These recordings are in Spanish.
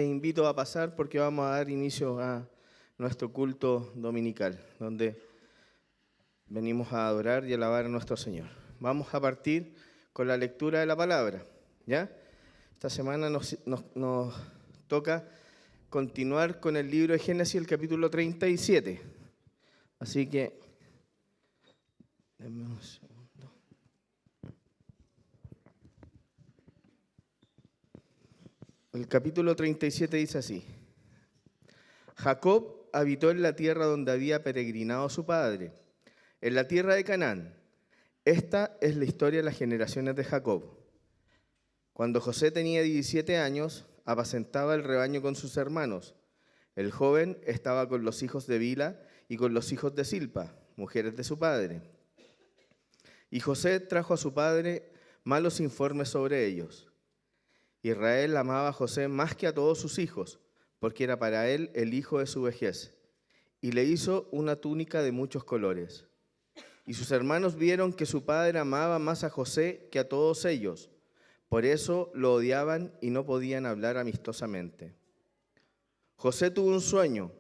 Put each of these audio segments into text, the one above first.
Te invito a pasar porque vamos a dar inicio a nuestro culto dominical, donde venimos a adorar y alabar a nuestro Señor. Vamos a partir con la lectura de la palabra, ¿ya? Esta semana nos toca continuar con el libro de Génesis, el capítulo 37. Así que, denme un segundo. El capítulo 37 dice así: Jacob habitó en la tierra donde había peregrinado su padre, en la tierra de Canaán. Esta es la historia de las generaciones de Jacob. Cuando José tenía 17 años, apacentaba el rebaño con sus hermanos. El joven estaba con los hijos de Bila y con los hijos de Silpa, mujeres de su padre. Y José trajo a su padre malos informes sobre ellos. Israel amaba a José más que a todos sus hijos, porque era para él el hijo de su vejez, y le hizo una túnica de muchos colores. Y sus hermanos vieron que su padre amaba más a José que a todos ellos, por eso lo odiaban y no podían hablar amistosamente. José tuvo un sueño,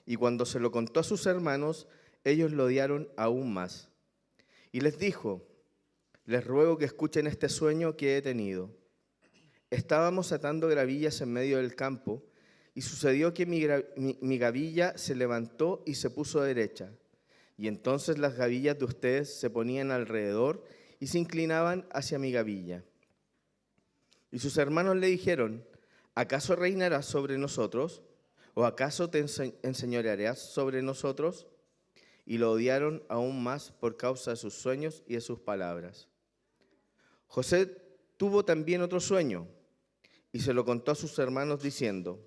y cuando se lo contó a sus hermanos, ellos lo odiaron aún más. Y les dijo: les ruego que escuchen este sueño que he tenido. Estábamos atando gavillas en medio del campo, y sucedió que mi gavilla se levantó y se puso derecha. Y entonces las gavillas de ustedes se ponían alrededor y se inclinaban hacia mi gavilla. Y sus hermanos le dijeron: ¿acaso reinarás sobre nosotros? ¿O acaso te enseñorearás sobre nosotros? Y lo odiaron aún más por causa de sus sueños y de sus palabras. José tuvo también otro sueño, y se lo contó a sus hermanos diciendo: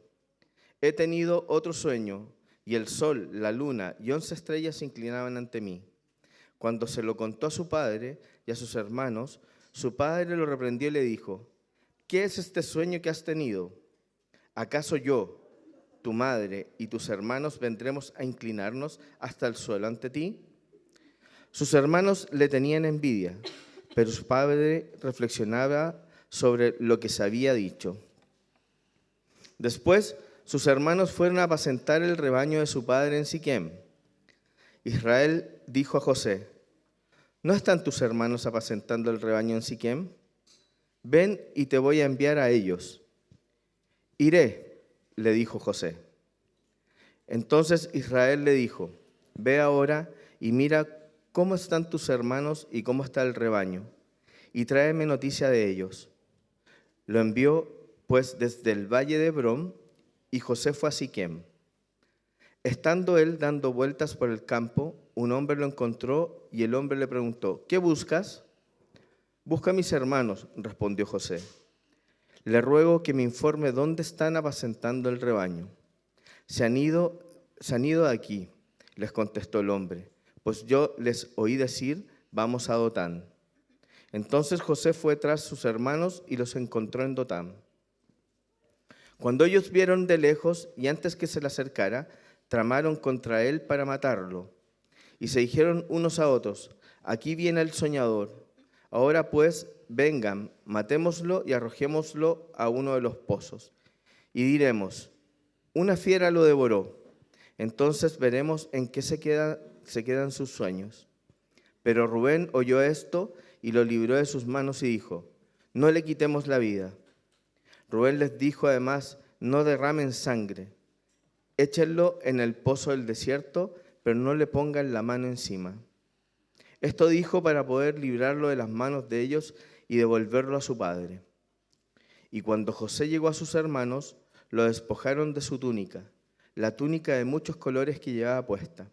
he tenido otro sueño, y el sol, la luna y 11 estrellas se inclinaban ante mí. Cuando se lo contó a su padre y a sus hermanos, su padre lo reprendió y le dijo: ¿qué es este sueño que has tenido? ¿Acaso yo, tu madre y tus hermanos vendremos a inclinarnos hasta el suelo ante ti? Sus hermanos le tenían envidia, pero su padre reflexionaba sobre lo que se había dicho. Después, sus hermanos fueron a apacentar el rebaño de su padre en Siquem. Israel dijo a José: ¿no están tus hermanos apacentando el rebaño en Siquem? Ven y te voy a enviar a ellos. Iré, le dijo José. Entonces Israel le dijo: ve ahora y mira cómo están tus hermanos y cómo está el rebaño, y tráeme noticia de ellos. Lo envió pues desde el valle de Hebrón, y José fue a Siquem. Estando él dando vueltas por el campo, un hombre lo encontró, y el hombre le preguntó: ¿qué buscas? Busco a mis hermanos, respondió José. Le ruego que me informe dónde están apacentando el rebaño. Se han ido de aquí, les contestó el hombre, pues yo les oí decir: vamos a Dotán. Entonces José fue tras sus hermanos y los encontró en Dotán. Cuando ellos vieron de lejos y antes que se le acercara, tramaron contra él para matarlo. Y se dijeron unos a otros: aquí viene el soñador. Ahora pues, vengan, matémoslo y arrojémoslo a uno de los pozos. Y diremos: una fiera lo devoró. Entonces veremos en qué se quedan sus sueños. Pero Rubén oyó esto y lo libró de sus manos y dijo: no le quitemos la vida. Rubén les dijo además: no derramen sangre, échenlo en el pozo del desierto, pero no le pongan la mano encima. Esto dijo para poder librarlo de las manos de ellos y devolverlo a su padre. Y cuando José llegó a sus hermanos, lo despojaron de su túnica, la túnica de muchos colores que llevaba puesta.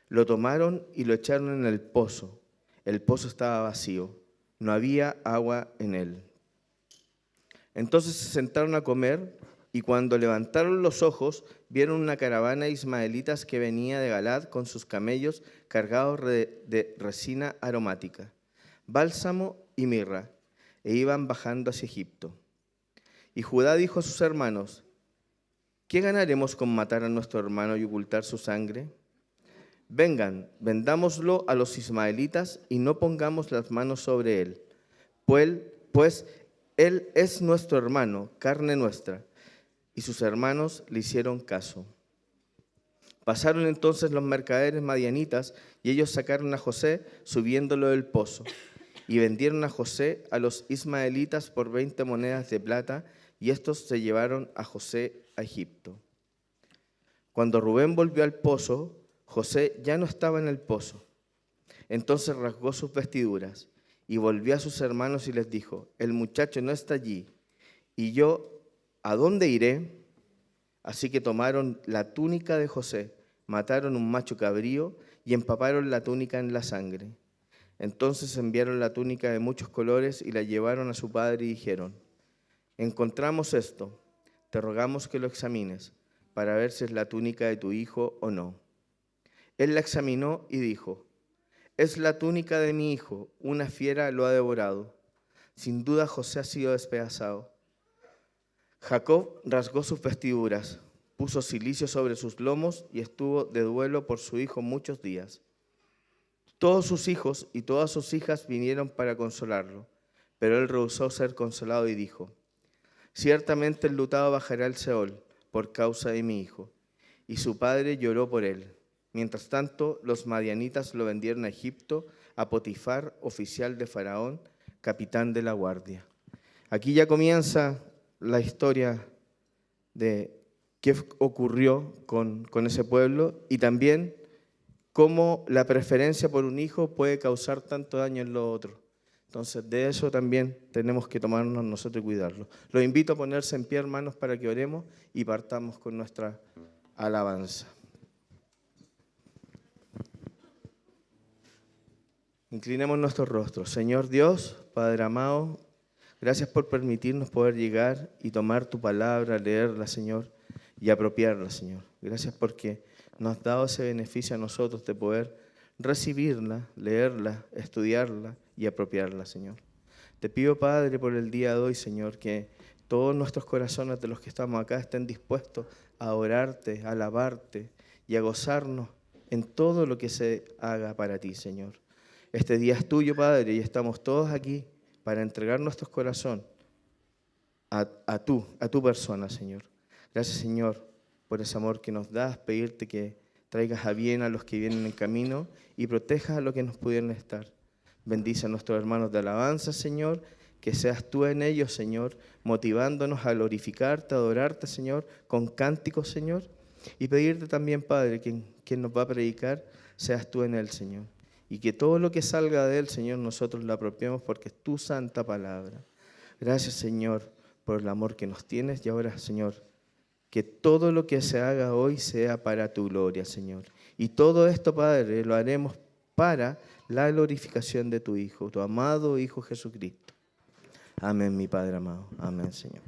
Lo tomaron y lo echaron en el pozo. El pozo estaba vacío, no había agua en él. Entonces se sentaron a comer, y cuando levantaron los ojos, vieron una caravana de ismaelitas que venía de Galad con sus camellos cargados de resina aromática, bálsamo y mirra, e iban bajando hacia Egipto. Y Judá dijo a sus hermanos: ¿qué ganaremos con matar a nuestro hermano y ocultar su sangre? Vengan, vendámoslo a los ismaelitas y no pongamos las manos sobre él, pues él es nuestro hermano, carne nuestra. y sus hermanos le hicieron caso. Pasaron entonces los mercaderes madianitas, y ellos sacaron a José subiéndolo del pozo, y vendieron a José a los ismaelitas por 20 monedas de plata, y estos se llevaron a José a Egipto. Cuando Rubén volvió al pozo, José ya no estaba en el pozo. Entonces rasgó sus vestiduras y volvió a sus hermanos y les dijo: el muchacho no está allí, y yo, ¿a dónde iré? Así que tomaron la túnica de José, mataron un macho cabrío y empaparon la túnica en la sangre. Entonces enviaron la túnica de muchos colores y la llevaron a su padre y dijeron: encontramos esto, te rogamos que lo examines para ver si es la túnica de tu hijo o no. Él la examinó y dijo: es la túnica de mi hijo, una fiera lo ha devorado. Sin duda José ha sido despedazado. Jacob rasgó sus vestiduras, puso cilicio sobre sus lomos y estuvo de duelo por su hijo muchos días. Todos sus hijos y todas sus hijas vinieron para consolarlo, pero él rehusó ser consolado y dijo: ciertamente el enlutado bajará al Seol por causa de mi hijo. Y su padre lloró por él. Mientras tanto, los madianitas lo vendieron a Egipto, a Potifar, oficial de Faraón, capitán de la guardia. Aquí ya comienza la historia de qué ocurrió con ese pueblo y también cómo la preferencia por un hijo puede causar tanto daño en lo otro. Entonces, de eso también tenemos que tomarnos nosotros y cuidarlo. Los invito a ponerse en pie, hermanos, para que oremos y partamos con nuestra alabanza. Inclinemos nuestros rostros. Señor Dios, Padre amado, gracias por permitirnos poder llegar y tomar tu palabra, leerla, Señor, y apropiarla, Señor. Gracias porque nos has dado ese beneficio a nosotros de poder recibirla, leerla, estudiarla y apropiarla, Señor. Te pido, Padre, por el día de hoy, Señor, que todos nuestros corazones de los que estamos acá estén dispuestos a adorarte, a alabarte y a gozarnos en todo lo que se haga para ti, Señor. Este día es tuyo, Padre, y estamos todos aquí para entregar nuestros corazones a tu persona, Señor. Gracias, Señor, por ese amor que nos das, pedirte que traigas a bien a los que vienen en camino y protejas a los que nos pudieran estar. Bendice a nuestros hermanos de alabanza, Señor, que seas tú en ellos, Señor, motivándonos a glorificarte, a adorarte, Señor, con cánticos, Señor, y pedirte también, Padre, que quien nos va a predicar, seas tú en él, Señor, y que todo lo que salga de él, Señor, nosotros lo apropiemos porque es tu santa palabra. Gracias, Señor, por el amor que nos tienes, y ahora, Señor, que todo lo que se haga hoy sea para tu gloria, Señor. Y todo esto, Padre, lo haremos para la glorificación de tu Hijo, tu amado Hijo Jesucristo. Amén, mi Padre amado. Amén, Señor.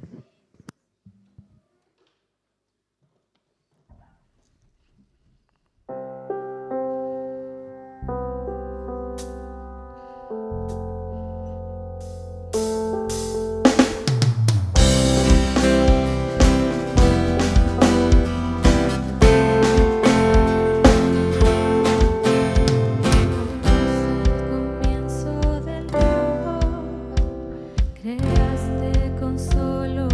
Creaste con solo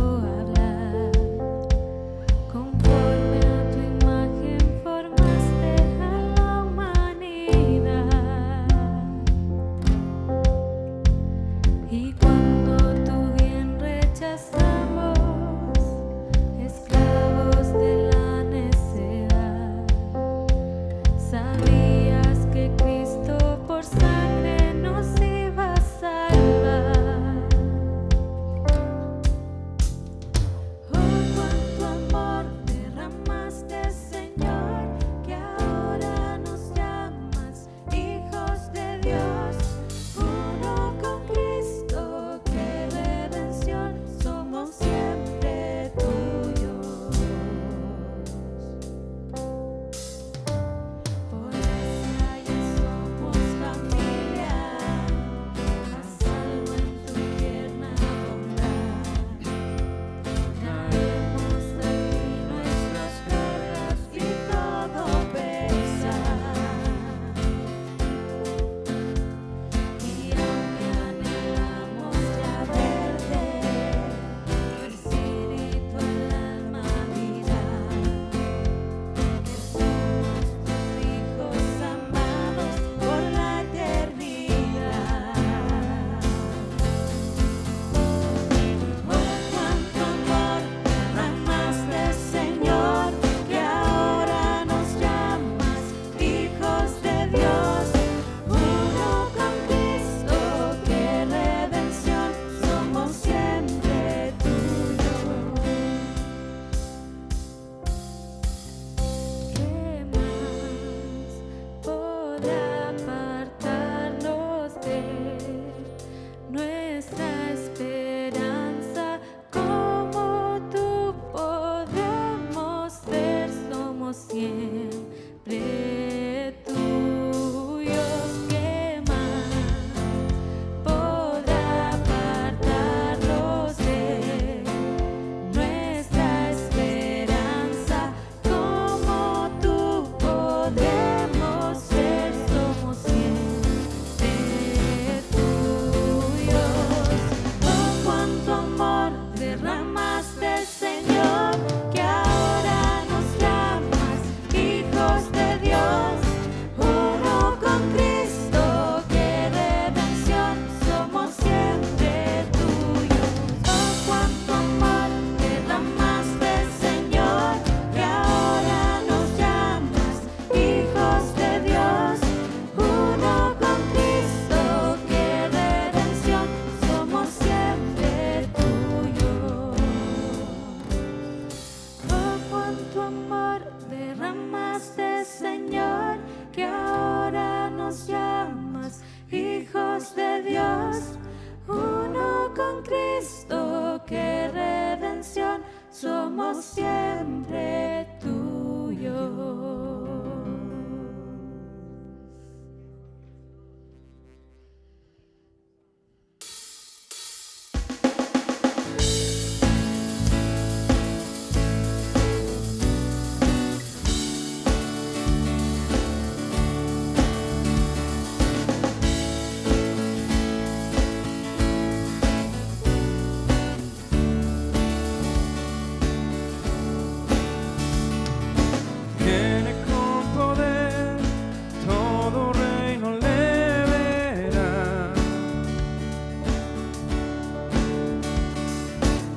amor derramaste, Señor, que ahora nos llamas hijos de Dios, uno con Cristo, qué redención, somos siempre tuyos.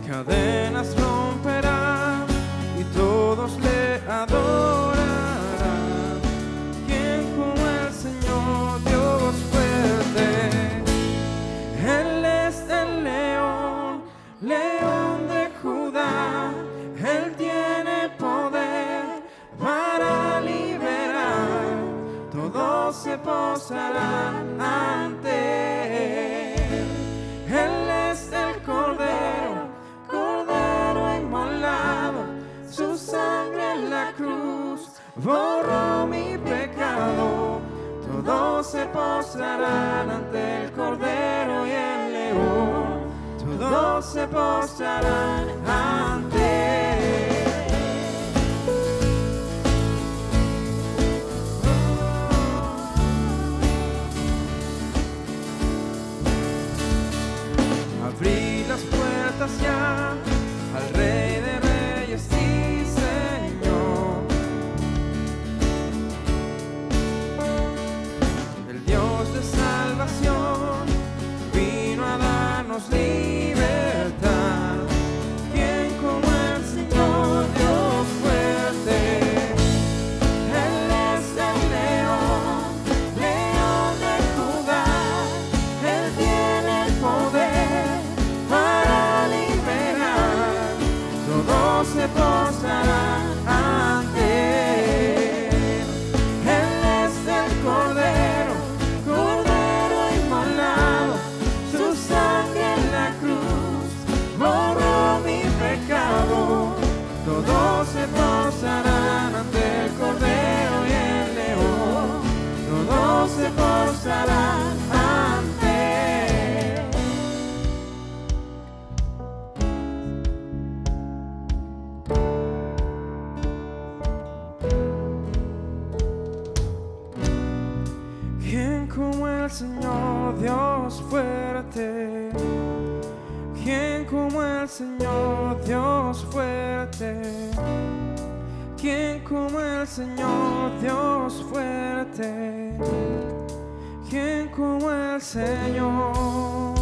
Cadenas romperá y todos le adorarán. ¿Quién como el Señor Dios fuerte? Él es el león, león de Judá. Él tiene poder para liberar. Todos se posarán ante él. Él es el Cordero, su sangre en la cruz borró mi pecado. Todos se postrarán ante el Cordero y el León. Todos se postrarán ante él. Abrí las puertas ya al Rey de Reyes y Señor, el Dios de salvación vino a darnos libertad. ¿Quién como el Señor Dios fuerte? Él es el león, león de Judá. Él tiene el poder para liberar. Todos se postrarán ante él. Él es el Cordero, Cordero inmolado. Su sangre en la cruz borró mi pecado. Todos se postrarán ante el Cordero y el León. Todos se postrarán ante él. ¿Quién como el Señor Dios fuerte? ¿Quién como el Señor Dios fuerte? ¿Quién como el Señor Dios fuerte? ¿Quién como el Señor?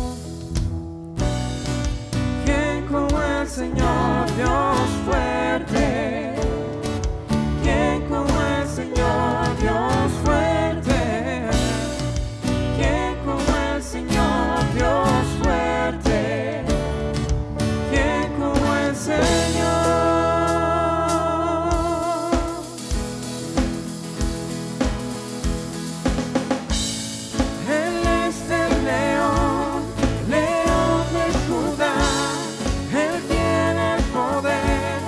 ¿Quién como el Señor Dios fuerte? ¿Quién como el Señor Dios fuerte? ¿Quién como el Señor Dios fuerte? ¿Quién como el Señor? Él es el león, león de Judá. Él tiene el poder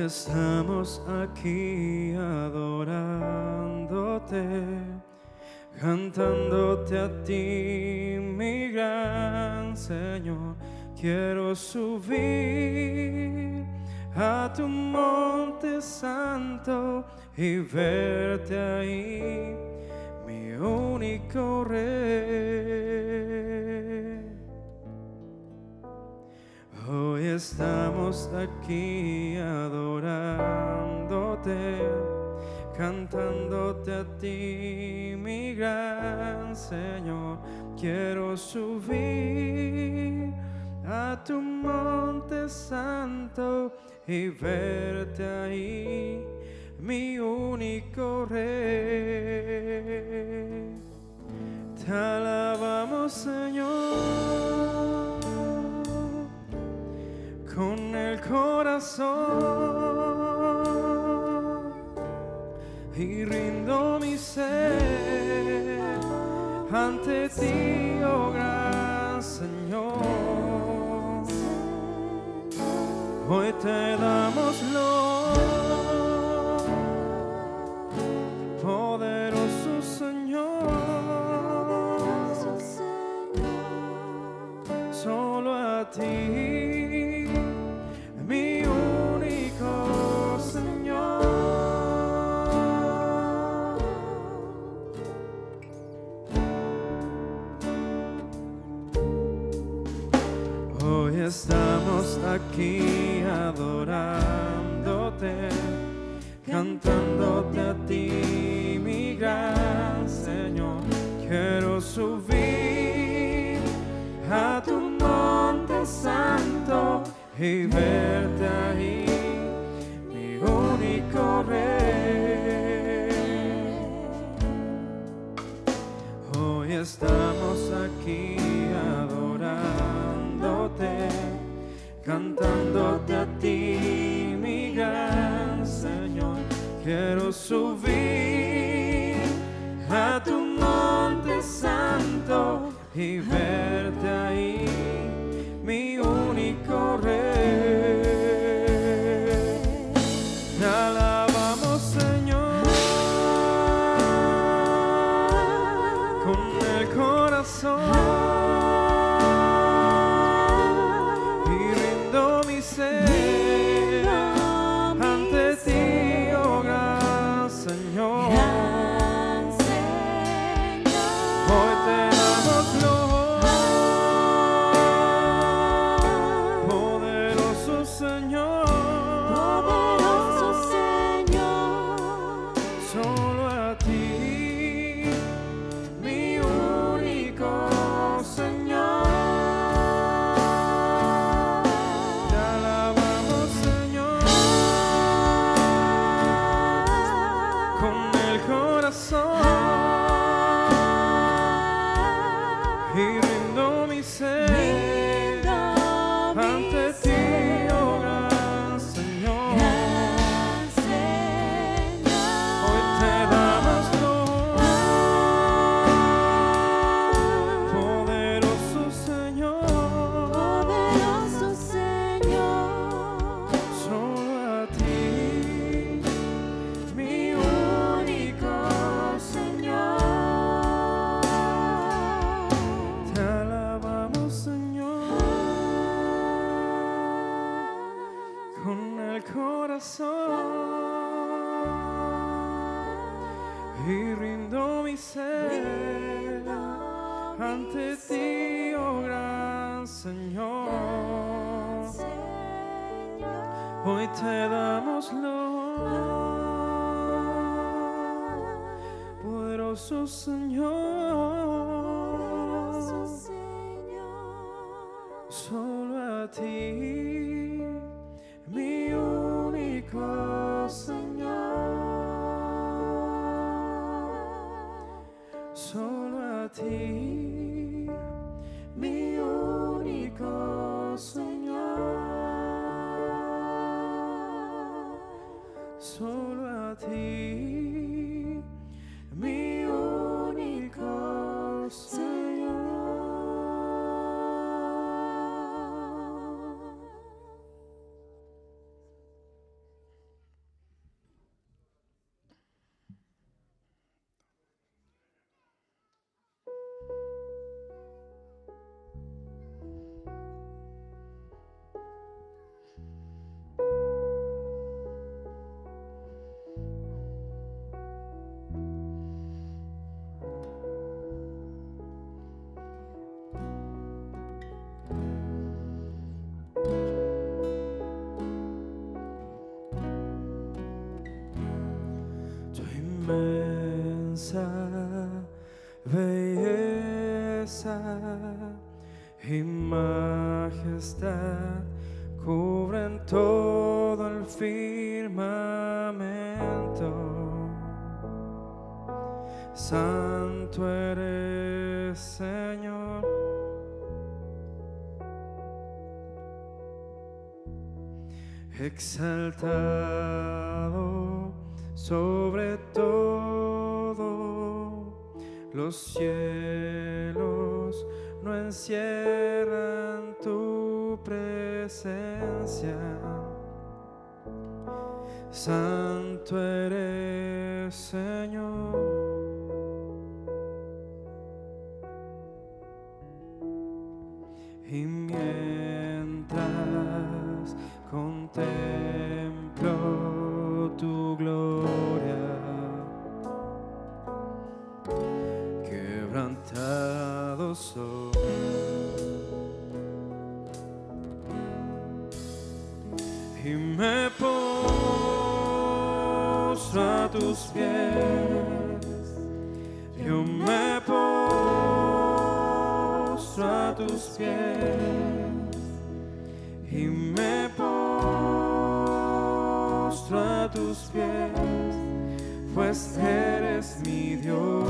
estamos aquí adorándote, cantándote a ti, mi gran Señor. Quiero subir a tu monte santo y verte ahí, mi único Rey. Hoy estamos aquí adorándote, cantándote a ti, mi gran Señor. Quiero subir a tu monte santo y verte ahí, mi único Rey. Te alabamos, Señor, con el corazón, y rindo mi ser ante ti, oh gran Señor. Hoy te damos poderoso Señor, solo a ti, mi único Señor. Hoy estamos aquí adorándote, cantándote a ti, mi gran Señor. Quiero subir a tu monte santo y verte ahí, mi único Rey. Hoy estamos aquí adorándote, cantándote a ti, mi gran Señor. Quiero subir a tu monte santo y verte ahí, mi único Rey. Te alabamos, Señor, con el corazón, y rindo mi ser ante ti, oh gran Señor. Hoy te damos poderoso Señor, solo a ti, mi único Señor. Te alabamos, Señor, con el corazón, y rindo mi ser ante ti, oh gran Señor. Hoy te damos poderoso Señor, solo a ti, mi único Señor. Te alabamos, Señor, con el corazón, y rindo mi ser ante ti, oh gran Señor. Hoy te damos poderoso Señor, solo a ti, mi único Señor, solo a ti, mi único Señor, solo a ti, mi único Señor. inmensa belleza y majestad cubren todo el firmamento. Santo eres, Señor. Exaltado sobre todo, los cielos no encierran tu presencia. Santo eres, Señor. Y mientras contemplo tu gloria, quebrantado soy, y me postro a tus pies, yo me postro a tus pies, y me postro a tus pies, pues eres mi Dios.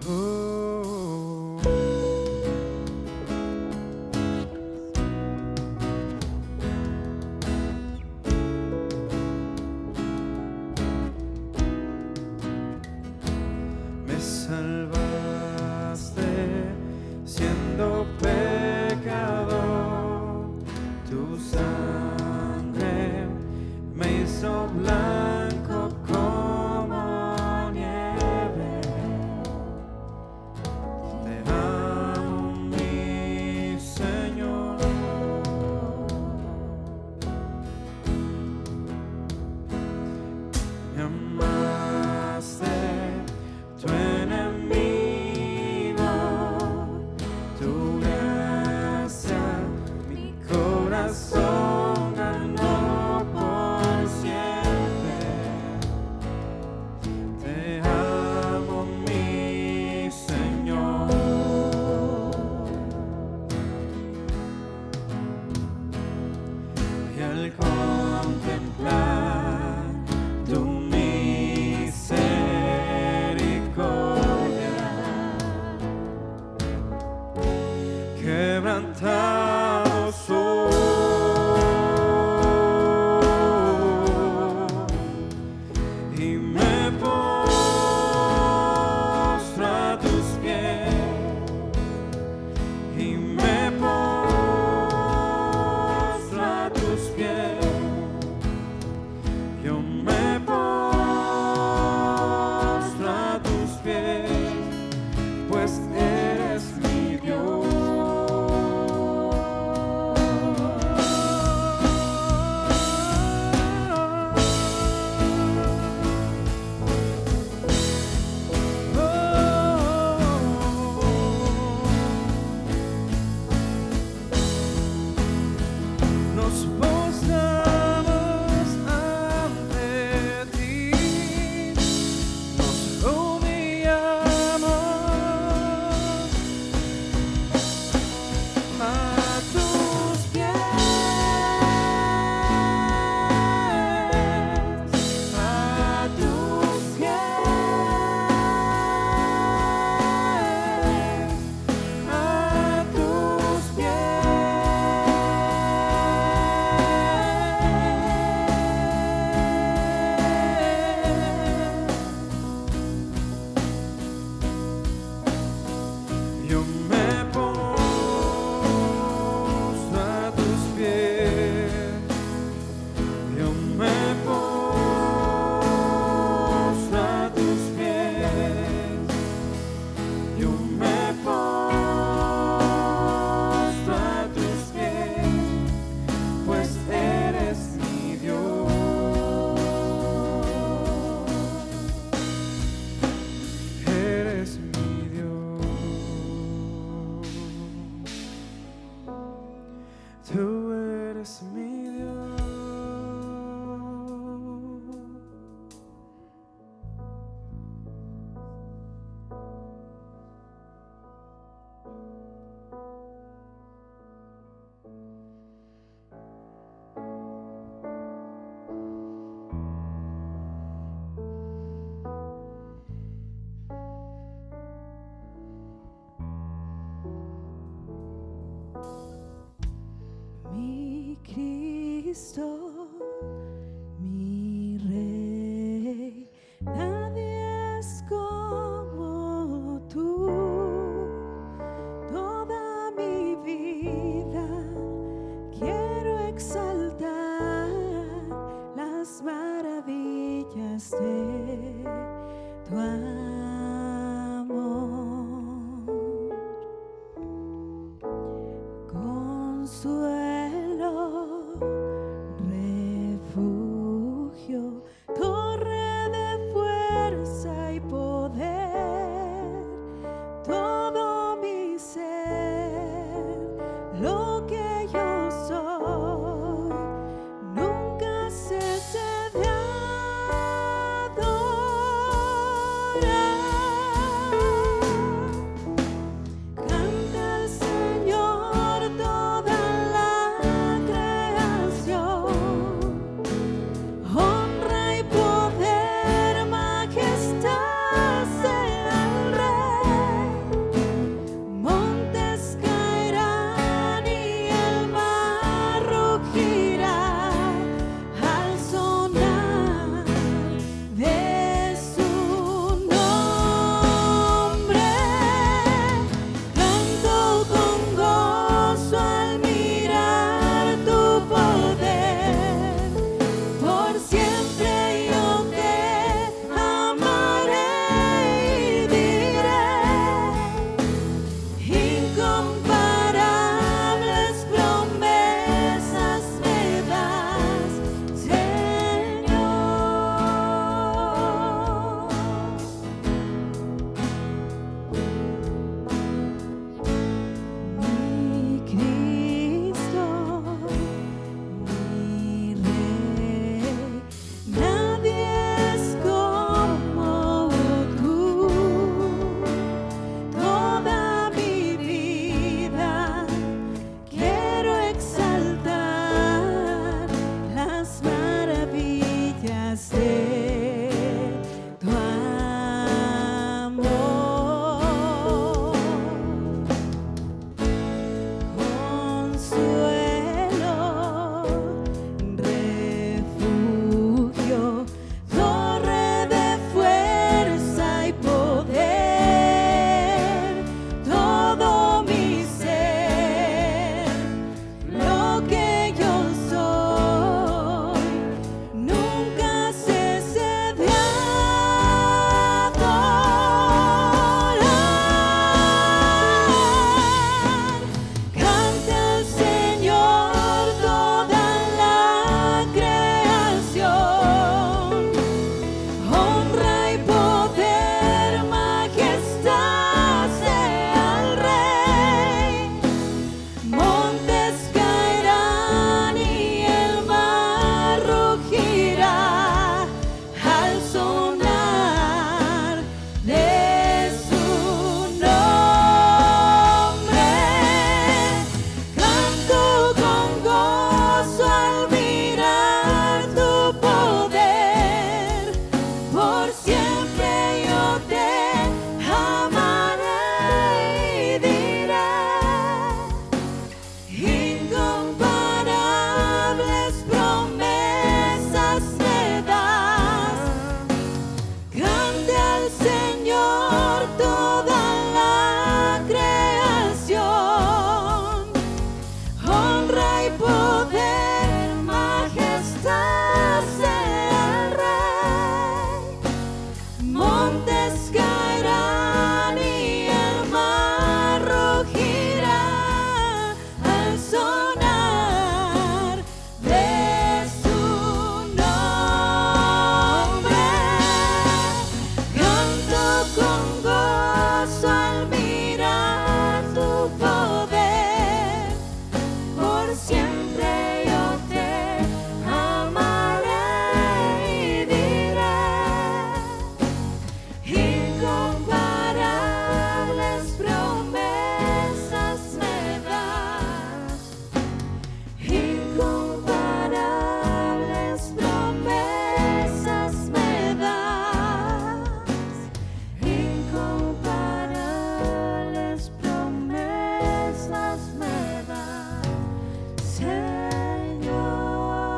Oh. Me salvaste siendo pecador, tu sangre me hizo blanco como nieve. Te amo, mi Señor. Me amaste, tu enemigo, tu gracia, mi corazón ganó por siempre. Te amo, mi Señor. Y al contemplar tu misericordia, quebrantado soy, y me postro a tus pies, y me postro a tus pies, yo me postro a tus pies, pues eres mi Dios. Nos postramos ante ti, nos humillamos a tus pies, a tus pies, a tus pies. Yo me postro a tus pies, yo me postro a tus pies, yo me postro a tus pies, pues eres mi Dios. Eres mi Dios. Tú eres mi Dios. Cristo, mi Rey. Nadie es como tú. Toda mi vida quiero exaltar las maravillas de tu amor. Consuelo, refugio, torre de fuerza y poder, todo mi ser, lo que yo soy, nunca cese de adorar. Canta al Señor toda la creación, honra y poder, majestad sea el Rey. Montes caerán y el mar rugirá al sonar de su nombre. Canto con gozo al mirar tu poder. Por siempre yo te amaré y diré: incomparables promesas me das, Señor. Mi Cristo, mi Rey, nadie es como tú. Toda mi vida quiero exaltar las maravillas de tu amor. Consuelo, refugio, torre de fuerza y poder, todo mi ser, lo que yo soy, nunca cese de adorar. Canta al Señor toda la creación, honra y poder, majestad sea el Rey. Montes caerán y el mar rugirá al sonar de su nombre. Canto con gozo al mirar tu poder. Por siempre yo te amaré y diré: incomparables promesas me das. Cante al Señor toda la creación, honra y poder, majestad sea el Rey. Montes caerán y el mar rugirá al sonar de su nombre. Canto con gozo al mirar tu poder. Por siempre yo te amaré y diré: incomparables promesas me das. Incomparables promesas me das. Incomparables promesas me das, Señor.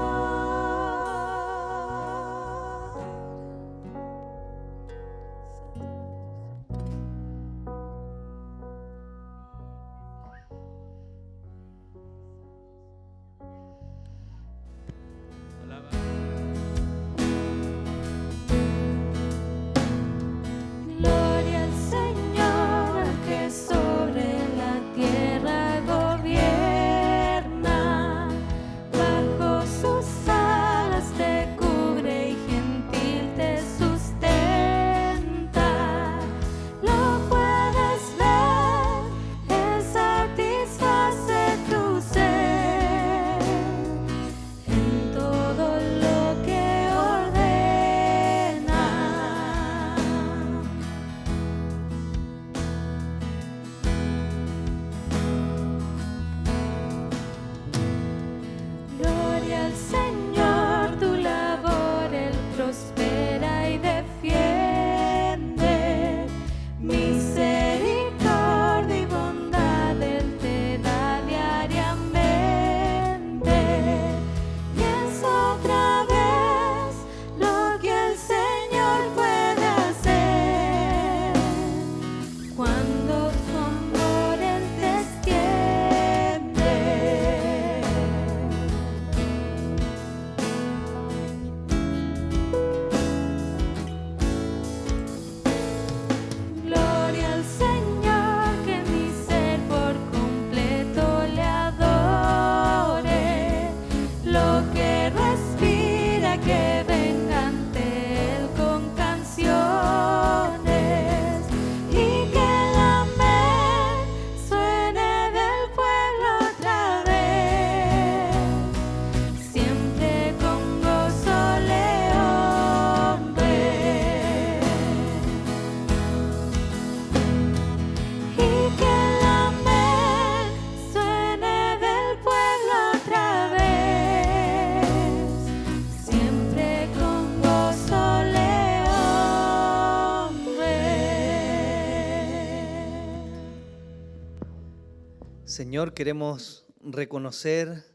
Señor, queremos reconocer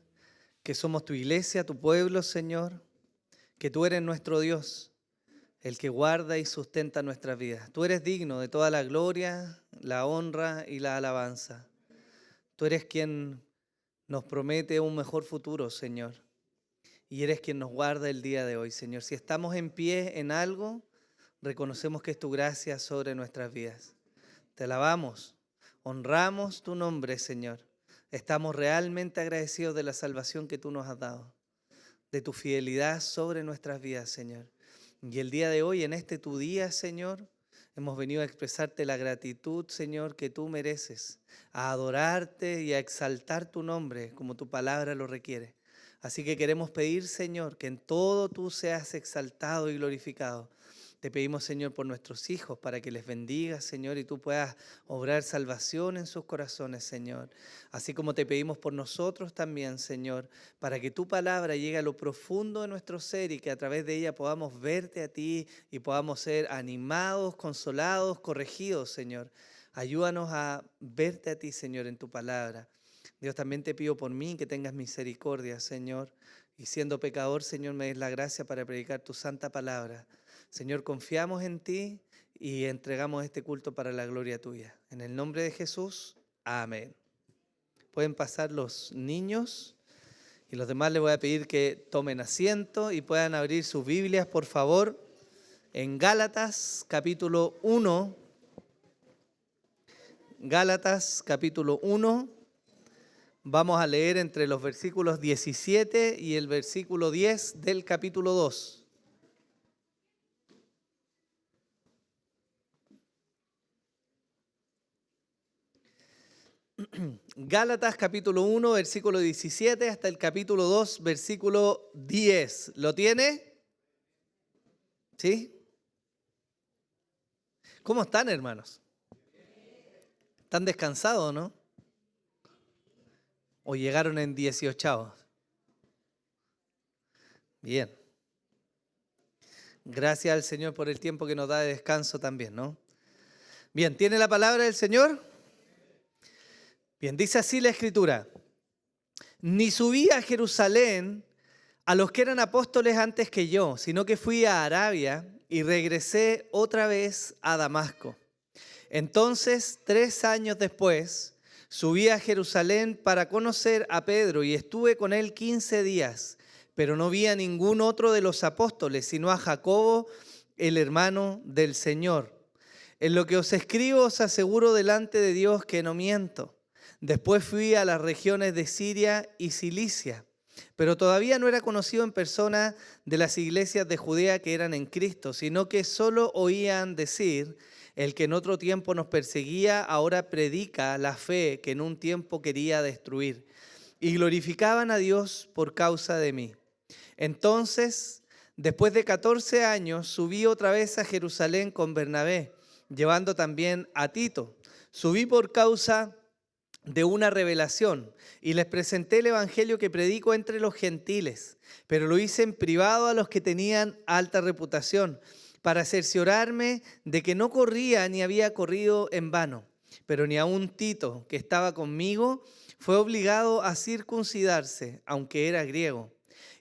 que somos tu iglesia, tu pueblo, Señor, que tú eres nuestro Dios, el que guarda y sustenta nuestras vidas. Tú eres digno de toda la gloria, la honra y la alabanza. Tú eres quien nos promete un mejor futuro, Señor, y eres quien nos guarda el día de hoy, Señor. Si estamos en pie en algo, reconocemos que es tu gracia sobre nuestras vidas. Te alabamos, honramos tu nombre, Señor. Estamos realmente agradecidos de la salvación que tú nos has dado, de tu fidelidad sobre nuestras vidas, Señor. Y el día de hoy, en este tu día, Señor, hemos venido a expresarte la gratitud, Señor, que tú mereces, a adorarte y a exaltar tu nombre como tu palabra lo requiere. Así que queremos pedir, Señor, que en todo tú seas exaltado y glorificado. Te pedimos, Señor, por nuestros hijos, para que les bendigas, Señor, y tú puedas obrar salvación en sus corazones, Señor. Así como te pedimos por nosotros también, Señor, para que tu palabra llegue a lo profundo de nuestro ser y que a través de ella podamos verte a ti y podamos ser animados, consolados, corregidos, Señor. Ayúdanos a verte a ti, Señor, en tu palabra. Dios, también te pido por mí que tengas misericordia, Señor, y siendo pecador, Señor, me des la gracia para predicar tu santa palabra. Señor, confiamos en ti y entregamos este culto para la gloria tuya. En el nombre de Jesús, amén. Pueden pasar los niños y los demás les voy a pedir que tomen asiento y puedan abrir sus Biblias, por favor, en Gálatas capítulo 1. Gálatas capítulo 1. Vamos a leer entre los versículos 17 y el versículo 10 del capítulo 2. Gálatas capítulo 1, versículo 17 hasta el capítulo 2, versículo 10. ¿Lo tiene? ¿Sí? ¿Cómo están, hermanos? ¿Están descansados, no? ¿O llegaron en 18? Bien. Gracias al Señor por el tiempo que nos da de descanso también, ¿no? Bien, ¿tiene la palabra del Señor? Bien, dice así la Escritura: ni subí a Jerusalén a los que eran apóstoles antes que yo, sino que fui a Arabia y regresé otra vez a Damasco. Entonces, 3 años después, subí a Jerusalén para conocer a Pedro y estuve con él 15 días, pero no vi a ningún otro de los apóstoles, sino a Jacobo, el hermano del Señor. En lo que os escribo os aseguro delante de Dios que no miento. Después fui a las regiones de Siria y Cilicia, pero todavía no era conocido en persona de las iglesias de Judea que eran en Cristo, sino que solo oían decir: el que en otro tiempo nos perseguía, ahora predica la fe que en un tiempo quería destruir. Y glorificaban a Dios por causa de mí. Entonces, después de 14 años, subí otra vez a Jerusalén con Bernabé, llevando también a Tito. Subí por causa de una revelación y les presenté el evangelio que predico entre los gentiles, pero lo hice en privado a los que tenían alta reputación, para cerciorarme de que no corría ni había corrido en vano. Pero ni aun Tito, que estaba conmigo, fue obligado a circuncidarse, aunque era griego.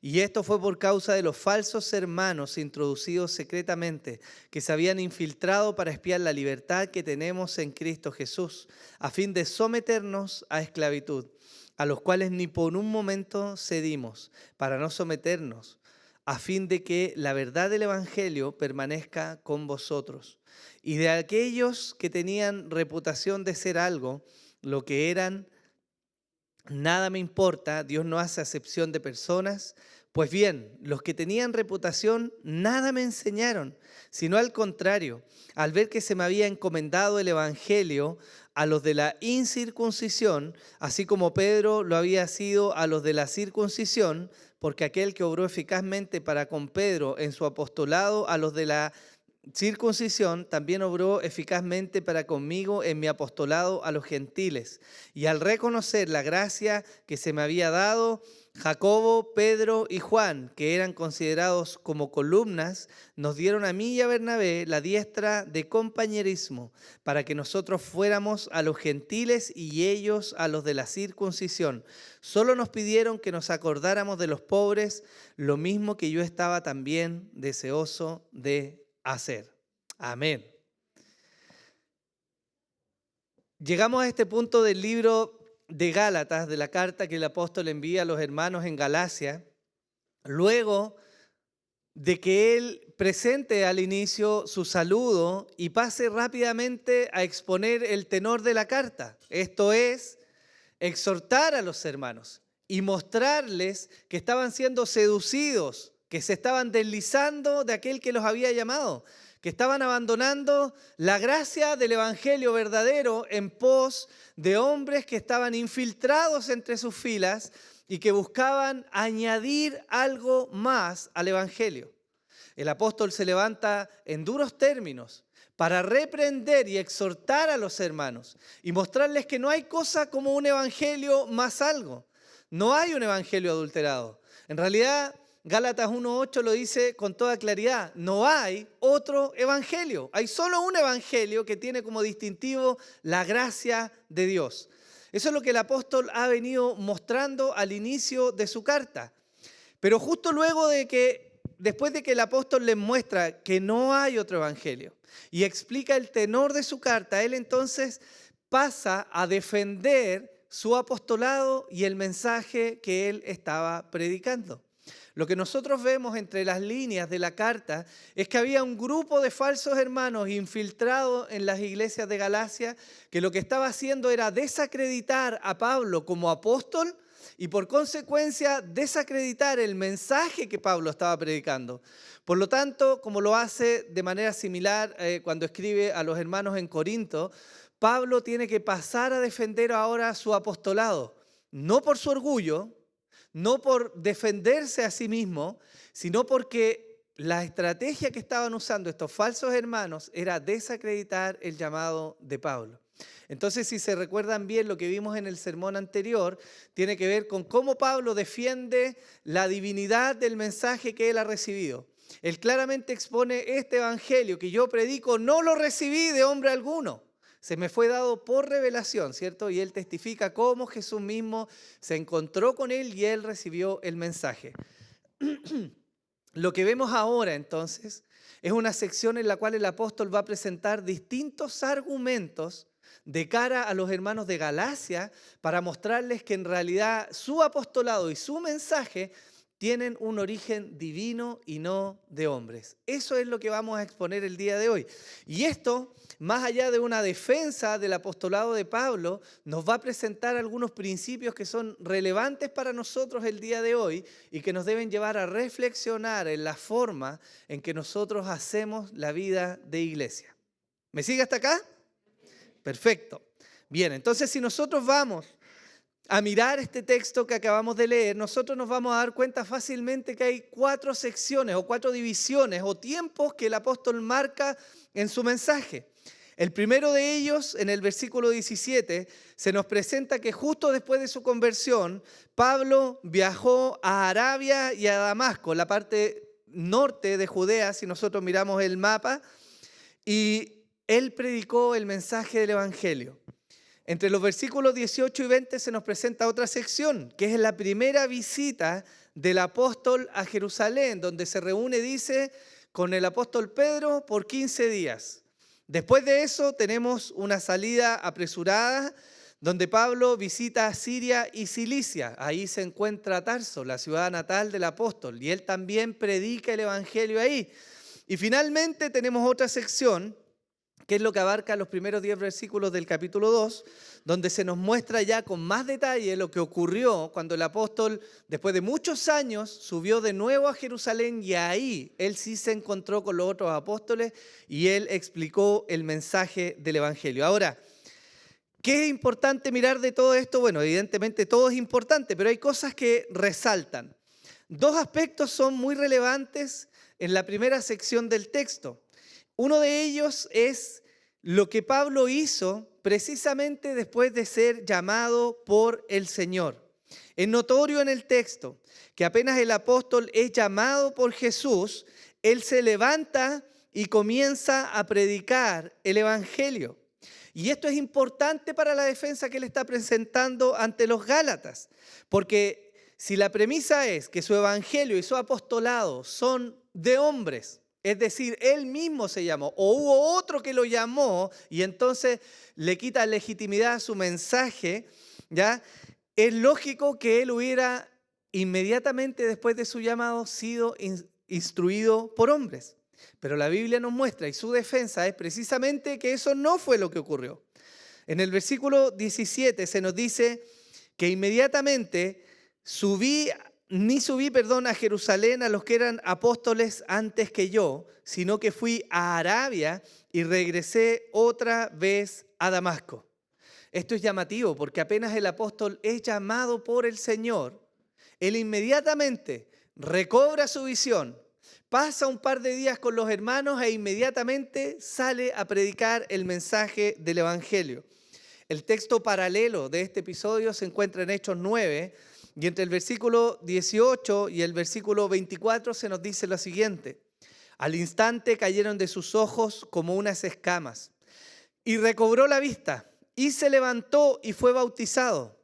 Y esto fue por causa de los falsos hermanos introducidos secretamente, que se habían infiltrado para espiar la libertad que tenemos en Cristo Jesús, a fin de someternos a esclavitud, a los cuales ni por un momento cedimos, para no someternos, a fin de que la verdad del Evangelio permanezca con vosotros. Y de aquellos que tenían reputación de ser algo, lo que eran, nada me importa. Dios no hace acepción de personas. Pues bien, los que tenían reputación nada me enseñaron, sino al contrario, al ver que se me había encomendado el evangelio a los de la incircuncisión, así como Pedro lo había sido a los de la circuncisión, porque aquel que obró eficazmente para con Pedro en su apostolado a los de la circuncisión, también obró eficazmente para conmigo en mi apostolado a los gentiles. Y al reconocer la gracia que se me había dado, Jacobo, Pedro y Juan, que eran considerados como columnas, nos dieron a mí y a Bernabé la diestra de compañerismo, para que nosotros fuéramos a los gentiles y ellos a los de la circuncisión. Solo nos pidieron que nos acordáramos de los pobres, lo mismo que yo estaba también deseoso de hacer. Amén. Llegamos a este punto del libro de Gálatas, de la carta que el apóstol envía a los hermanos en Galacia, luego de que él presente al inicio su saludo y pase rápidamente a exponer el tenor de la carta. Esto es, exhortar a los hermanos y mostrarles que estaban siendo seducidos, que se estaban deslizando de aquel que los había llamado, que estaban abandonando la gracia del evangelio verdadero en pos de hombres que estaban infiltrados entre sus filas y que buscaban añadir algo más al evangelio. El apóstol se levanta en duros términos para reprender y exhortar a los hermanos y mostrarles que no hay cosa como un evangelio más algo. No hay un evangelio adulterado. En realidad, Gálatas 1:8 lo dice con toda claridad. No hay otro evangelio. Hay solo un evangelio que tiene como distintivo la gracia de Dios. Eso es lo que el apóstol ha venido mostrando al inicio de su carta. Pero justo luego después de que el apóstol les muestra que no hay otro evangelio y explica el tenor de su carta, él entonces pasa a defender su apostolado y el mensaje que él estaba predicando. Lo que nosotros vemos entre las líneas de la carta es que había un grupo de falsos hermanos infiltrados en las iglesias de Galacia que lo que estaba haciendo era desacreditar a Pablo como apóstol y por consecuencia desacreditar el mensaje que Pablo estaba predicando. Por lo tanto, como lo hace de manera similar cuando escribe a los hermanos en Corinto, Pablo tiene que pasar a defender ahora su apostolado, no por su orgullo, no por defenderse a sí mismo, sino porque la estrategia que estaban usando estos falsos hermanos era desacreditar el llamado de Pablo. Entonces, si se recuerdan bien lo que vimos en el sermón anterior, tiene que ver con cómo Pablo defiende la divinidad del mensaje que él ha recibido. Él claramente expone este evangelio que yo predico, no lo recibí de hombre alguno. Se me fue dado por revelación, ¿cierto? Y él testifica cómo Jesús mismo se encontró con él y él recibió el mensaje. Lo que vemos ahora, entonces, es una sección en la cual el apóstol va a presentar distintos argumentos de cara a los hermanos de Galacia para mostrarles que en realidad su apostolado y su mensaje tienen un origen divino y no de hombres. Eso es lo que vamos a exponer el día de hoy. Y esto, más allá de una defensa del apostolado de Pablo, nos va a presentar algunos principios que son relevantes para nosotros el día de hoy y que nos deben llevar a reflexionar en la forma en que nosotros hacemos la vida de iglesia. ¿Me sigue hasta acá? Perfecto. Bien, entonces si nosotros vamos a mirar este texto que acabamos de leer, nosotros nos vamos a dar cuenta fácilmente que hay 4 secciones o 4 divisiones o tiempos que el apóstol marca en su mensaje. El primero de ellos, en el versículo 17, se nos presenta que justo después de su conversión, Pablo viajó a Arabia y a Damasco, la parte norte de Judea, si nosotros miramos el mapa, y él predicó el mensaje del evangelio. Entre los versículos 18 y 20 se nos presenta otra sección, que es la primera visita del apóstol a Jerusalén, donde se reúne, dice, con el apóstol Pedro por 15 días. Después de eso tenemos una salida apresurada, donde Pablo visita Siria y Cilicia. Ahí se encuentra Tarso, la ciudad natal del apóstol, y él también predica el evangelio ahí. Y finalmente tenemos otra sección, que es lo que abarca los primeros 10 versículos del capítulo 2, donde se nos muestra ya con más detalle lo que ocurrió cuando el apóstol, después de muchos años, subió de nuevo a Jerusalén y ahí él sí se encontró con los otros apóstoles y él explicó el mensaje del evangelio. Ahora, ¿qué es importante mirar de todo esto? Bueno, evidentemente todo es importante, pero hay cosas que resaltan. 2 aspectos son muy relevantes en la primera sección del texto. Uno de ellos es lo que Pablo hizo precisamente después de ser llamado por el Señor. Es notorio en el texto que apenas el apóstol es llamado por Jesús, él se levanta y comienza a predicar el evangelio. Y esto es importante para la defensa que él está presentando ante los Gálatas, porque si la premisa es que su evangelio y su apostolado son de hombres, es decir, él mismo se llamó, o hubo otro que lo llamó y entonces le quita legitimidad a su mensaje, ¿ya? Es lógico que él hubiera inmediatamente después de su llamado sido instruido por hombres. Pero la Biblia nos muestra, y su defensa es precisamente que eso no fue lo que ocurrió. En el versículo 17 se nos dice que inmediatamente subí a Jerusalén a los que eran apóstoles antes que yo, sino que fui a Arabia y regresé otra vez a Damasco. Esto es llamativo porque apenas el apóstol es llamado por el Señor, él inmediatamente recobra su visión, pasa un par de días con los hermanos e inmediatamente sale a predicar el mensaje del Evangelio. El texto paralelo de este episodio se encuentra en Hechos 9 y entre el versículo 18 y el versículo 24 se nos dice lo siguiente. Al instante cayeron de sus ojos como unas escamas y recobró la vista y se levantó y fue bautizado.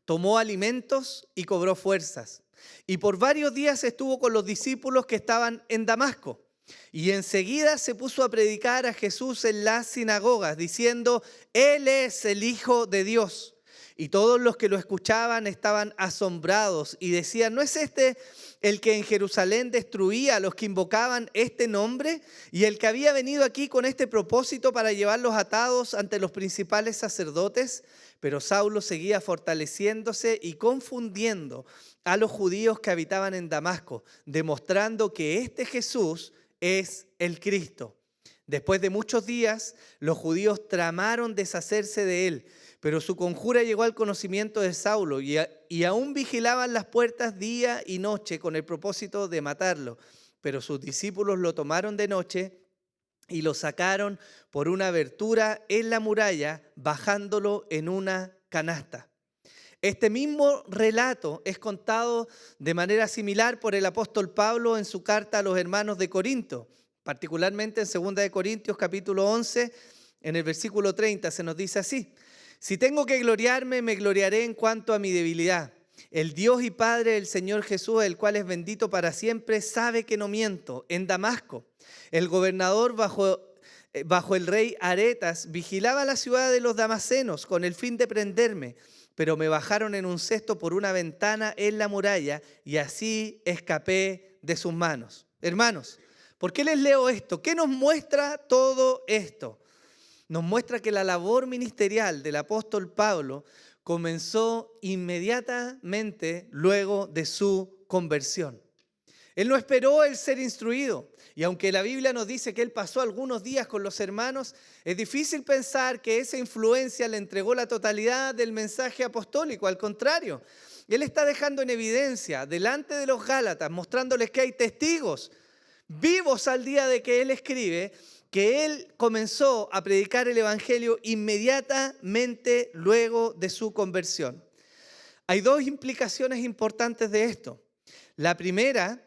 Tomó alimentos y cobró fuerzas. Y por varios días estuvo con los discípulos que estaban en Damasco. Y enseguida se puso a predicar a Jesús en las sinagogas, diciendo, Él es el Hijo de Dios. Y todos los que lo escuchaban estaban asombrados y decían, ¿no es este el que en Jerusalén destruía a los que invocaban este nombre? Y el que había venido aquí con este propósito para llevarlos atados ante los principales sacerdotes. Pero Saulo seguía fortaleciéndose y confundiendo a los judíos que habitaban en Damasco, demostrando que este Jesús es el Cristo. Después de muchos días, los judíos tramaron deshacerse de él, pero su conjura llegó al conocimiento de Saulo y aún vigilaban las puertas día y noche con el propósito de matarlo. Pero sus discípulos lo tomaron de noche y lo sacaron por una abertura en la muralla, bajándolo en una canasta. Este mismo relato es contado de manera similar por el apóstol Pablo en su carta a los hermanos de Corinto, particularmente en 2 de Corintios capítulo 11, en el versículo 30 se nos dice así, si tengo que gloriarme, me gloriaré en cuanto a mi debilidad. El Dios y Padre del Señor Jesús, el cual es bendito para siempre, sabe que no miento. En Damasco, el gobernador bajo el rey Aretas vigilaba la ciudad de los damasenos con el fin de prenderme, pero me bajaron en un cesto por una ventana en la muralla y así escapé de sus manos. Hermanos, ¿por qué les leo esto? ¿Qué nos muestra todo esto? Nos muestra que la labor ministerial del apóstol Pablo comenzó inmediatamente luego de su conversión. Él no esperó el ser instruido. Y aunque la Biblia nos dice que él pasó algunos días con los hermanos, es difícil pensar que esa influencia le entregó la totalidad del mensaje apostólico. Al contrario, él está dejando en evidencia delante de los Gálatas, mostrándoles que hay testigos vivos al día de que él escribe, que él comenzó a predicar el evangelio inmediatamente luego de su conversión. Hay dos implicaciones importantes de esto. La primera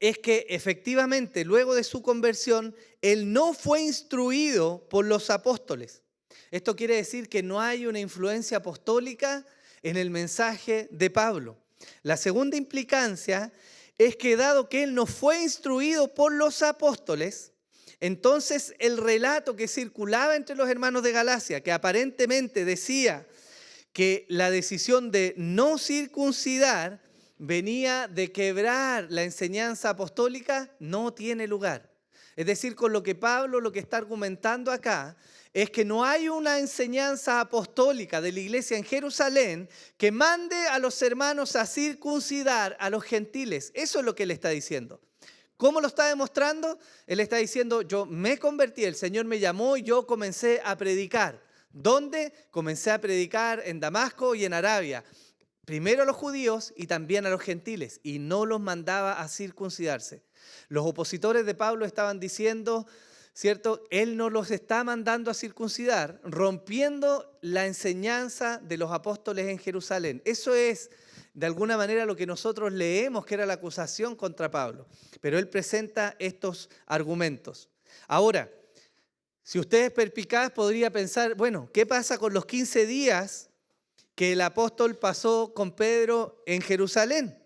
es que efectivamente luego de su conversión, él no fue instruido por los apóstoles. Esto quiere decir que no hay una influencia apostólica en el mensaje de Pablo. La segunda implicancia es que dado que él no fue instruido por los apóstoles, entonces el relato que circulaba entre los hermanos de Galacia, que aparentemente decía que la decisión de no circuncidar venía de quebrar la enseñanza apostólica, no tiene lugar. Es decir, con lo que Pablo lo que está argumentando acá es que no hay una enseñanza apostólica de la iglesia en Jerusalén que mande a los hermanos a circuncidar a los gentiles. Eso es lo que él está diciendo. ¿Cómo lo está demostrando? Él está diciendo, yo me convertí, el Señor me llamó y yo comencé a predicar. ¿Dónde? Comencé a predicar en Damasco y en Arabia. Primero a los judíos y también a los gentiles, y no los mandaba a circuncidarse. Los opositores de Pablo estaban diciendo, ¿cierto? Él nos los está mandando a circuncidar, rompiendo la enseñanza de los apóstoles en Jerusalén. Eso es, de alguna manera, lo que nosotros leemos que era la acusación contra Pablo. Pero él presenta estos argumentos. Ahora, si usted es perspicaz, podría pensar, bueno, ¿qué pasa con los 15 días que el apóstol pasó con Pedro en Jerusalén?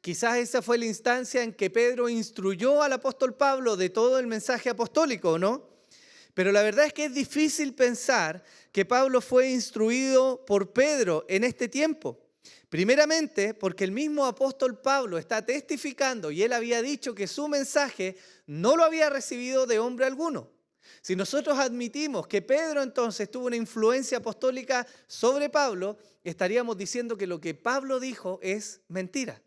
Quizás esa fue la instancia en que Pedro instruyó al apóstol Pablo de todo el mensaje apostólico, ¿no? Pero la verdad es que es difícil pensar que Pablo fue instruido por Pedro en este tiempo. Primeramente, porque el mismo apóstol Pablo está testificando y él había dicho que su mensaje no lo había recibido de hombre alguno. Si nosotros admitimos que Pedro entonces tuvo una influencia apostólica sobre Pablo, estaríamos diciendo que lo que Pablo dijo es mentira.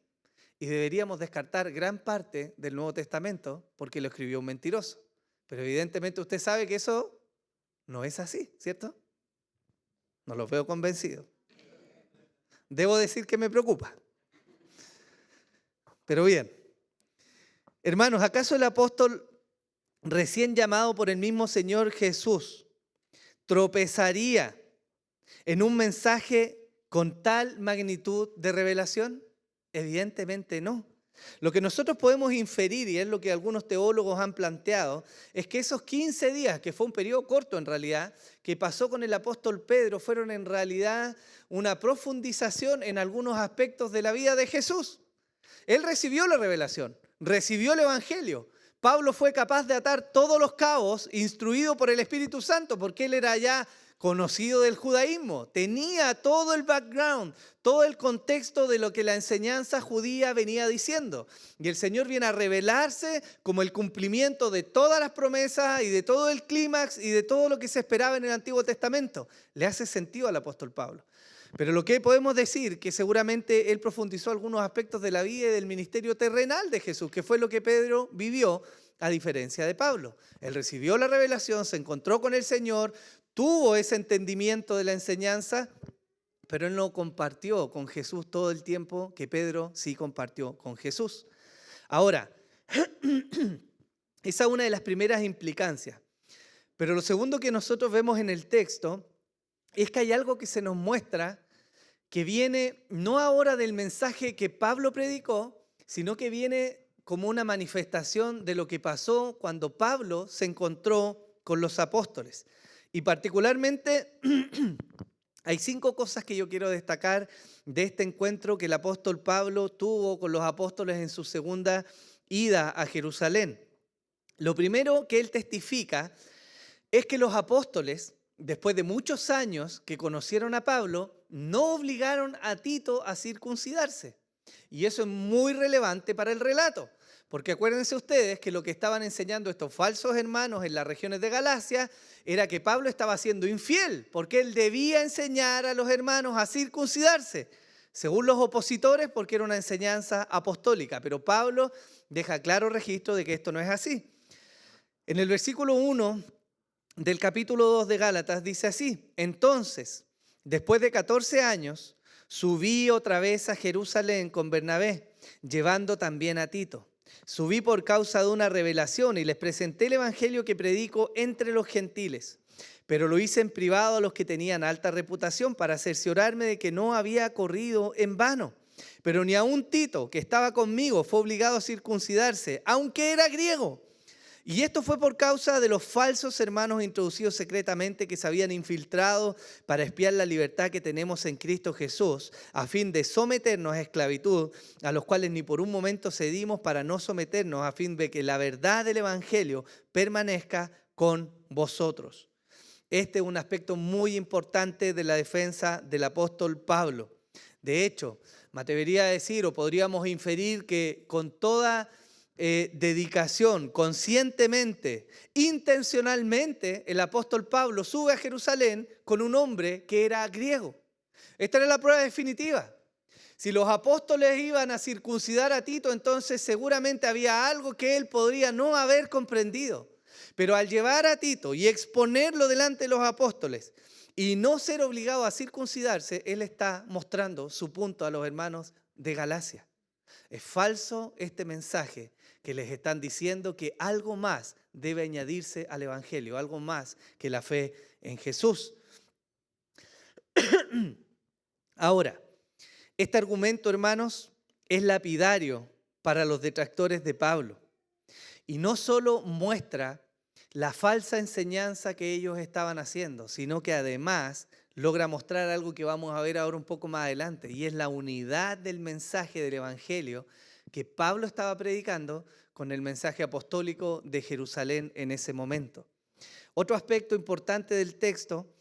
Y deberíamos descartar gran parte del Nuevo Testamento porque lo escribió un mentiroso. Pero evidentemente usted sabe que eso no es así, ¿cierto? No lo veo convencido. Debo decir que me preocupa. Pero bien, hermanos, ¿acaso el apóstol recién llamado por el mismo Señor Jesús tropezaría en un mensaje con tal magnitud de revelación? Evidentemente no. Lo que nosotros podemos inferir, y es lo que algunos teólogos han planteado, es que esos 15 días, que fue un periodo corto en realidad, que pasó con el apóstol Pedro, fueron en realidad una profundización en algunos aspectos de la vida de Jesús. Él recibió la revelación, recibió el evangelio. Pablo fue capaz de atar todos los cabos, instruido por el Espíritu Santo, porque él era ya conocido del judaísmo, tenía todo el background, todo el contexto de lo que la enseñanza judía venía diciendo. Y el Señor viene a revelarse como el cumplimiento de todas las promesas y de todo el clímax y de todo lo que se esperaba en el Antiguo Testamento. Le hace sentido al apóstol Pablo. Pero lo que podemos decir que seguramente él profundizó algunos aspectos de la vida y del ministerio terrenal de Jesús, que fue lo que Pedro vivió a diferencia de Pablo. Él recibió la revelación, se encontró con el Señor, tuvo ese entendimiento de la enseñanza, pero él no compartió con Jesús todo el tiempo que Pedro sí compartió con Jesús. Ahora, esa es una de las primeras implicancias. Pero lo segundo que nosotros vemos en el texto es que hay algo que se nos muestra que viene no ahora del mensaje que Pablo predicó, sino que viene como una manifestación de lo que pasó cuando Pablo se encontró con los apóstoles. Y particularmente hay 5 cosas que yo quiero destacar de este encuentro que el apóstol Pablo tuvo con los apóstoles en su segunda ida a Jerusalén. Lo primero que él testifica es que los apóstoles, después de muchos años que conocieron a Pablo, no obligaron a Tito a circuncidarse. Y eso es muy relevante para el relato. Porque acuérdense ustedes que lo que estaban enseñando estos falsos hermanos en las regiones de Galacia era que Pablo estaba siendo infiel, porque él debía enseñar a los hermanos a circuncidarse, según los opositores, porque era una enseñanza apostólica. Pero Pablo deja claro registro de que esto no es así. En el versículo 1 del capítulo 2 de Gálatas dice así: entonces, después de 14 años, subí otra vez a Jerusalén con Bernabé, llevando también a Tito. Subí por causa de una revelación y les presenté el evangelio que predico entre los gentiles. Pero lo hice en privado a los que tenían alta reputación para cerciorarme de que no había corrido en vano. Pero ni aun Tito, que estaba conmigo, fue obligado a circuncidarse, aunque era griego. Y esto fue por causa de los falsos hermanos introducidos secretamente que se habían infiltrado para espiar la libertad que tenemos en Cristo Jesús, a fin de someternos a esclavitud, a los cuales ni por un momento cedimos para no someternos, a fin de que la verdad del Evangelio permanezca con vosotros. Este es un aspecto muy importante de la defensa del apóstol Pablo. De hecho, me atrevería a decir, o podríamos inferir que con toda dedicación, conscientemente, intencionalmente, el apóstol Pablo sube a Jerusalén con un hombre que era griego. Esta era la prueba definitiva. Si los apóstoles iban a circuncidar a Tito, entonces seguramente había algo que él podría no haber comprendido. Pero al llevar a Tito y exponerlo delante de los apóstoles y no ser obligado a circuncidarse, él está mostrando su punto a los hermanos de Galacia. Es falso este mensaje que les están diciendo que algo más debe añadirse al Evangelio, algo más que la fe en Jesús. Ahora, este argumento, hermanos, es lapidario para los detractores de Pablo. Y no solo muestra la falsa enseñanza que ellos estaban haciendo, sino que además logra mostrar algo que vamos a ver ahora un poco más adelante, y es la unidad del mensaje del Evangelio que Pablo estaba predicando con el mensaje apostólico de Jerusalén en ese momento. Otro aspecto importante del texto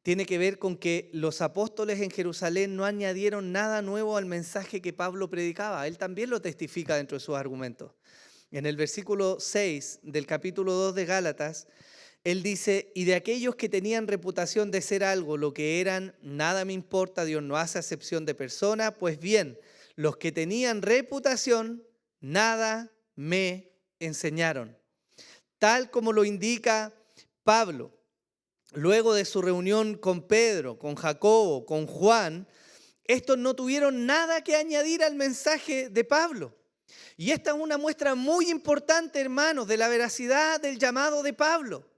tiene que ver con que los apóstoles en Jerusalén no añadieron nada nuevo al mensaje que Pablo predicaba. Él también lo testifica dentro de sus argumentos. En el versículo 6 del capítulo 2 de Gálatas, él dice: y de aquellos que tenían reputación de ser algo, lo que eran, nada me importa, Dios no hace acepción de persona. Pues bien, los que tenían reputación, nada me enseñaron. Tal como lo indica Pablo, luego de su reunión con Pedro, con Jacobo, con Juan, estos no tuvieron nada que añadir al mensaje de Pablo. Y esta es una muestra muy importante, hermanos, de la veracidad del llamado de Pablo.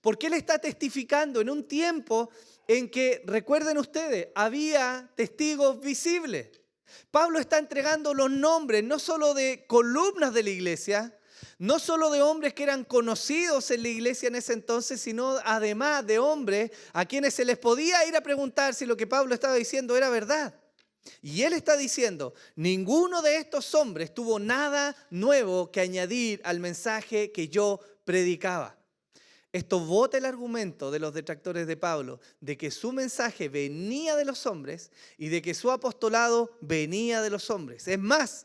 Porque él está testificando en un tiempo en que, recuerden ustedes, había testigos visibles. Pablo está entregando los nombres no solo de columnas de la iglesia, no solo de hombres que eran conocidos en la iglesia en ese entonces, sino además de hombres a quienes se les podía ir a preguntar si lo que Pablo estaba diciendo era verdad. Y él está diciendo: ninguno de estos hombres tuvo nada nuevo que añadir al mensaje que yo predicaba. Esto bota el argumento de los detractores de Pablo de que su mensaje venía de los hombres y de que su apostolado venía de los hombres. Es más,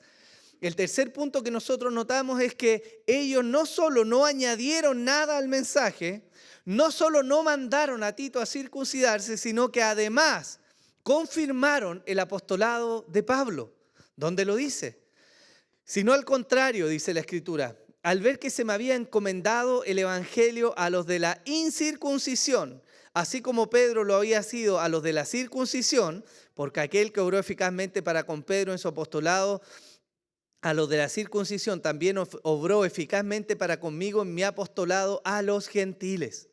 el tercer punto que nosotros notamos es que ellos no solo no añadieron nada al mensaje, no solo no mandaron a Tito a circuncidarse, sino que además confirmaron el apostolado de Pablo. ¿Dónde lo dice? Sino al contrario, dice la Escritura: al ver que se me había encomendado el evangelio a los de la incircuncisión, así como Pedro lo había sido a los de la circuncisión, porque aquel que obró eficazmente para con Pedro en su apostolado, a los de la circuncisión también obró eficazmente para conmigo en mi apostolado a los gentiles.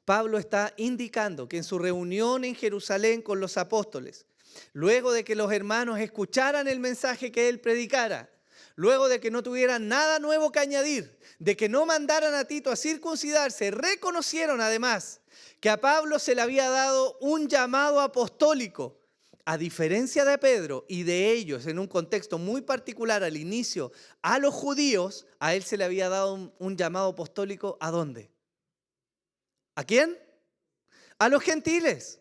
Pablo está indicando que en su reunión en Jerusalén con los apóstoles, luego de que los hermanos escucharan el mensaje que él predicara, luego de que no tuvieran nada nuevo que añadir, de que no mandaran a Tito a circuncidarse, reconocieron además que a Pablo se le había dado un llamado apostólico. A diferencia de Pedro y de ellos, en un contexto muy particular al inicio, a los judíos, a él se le había dado un llamado apostólico. ¿A dónde? ¿A quién? A los gentiles.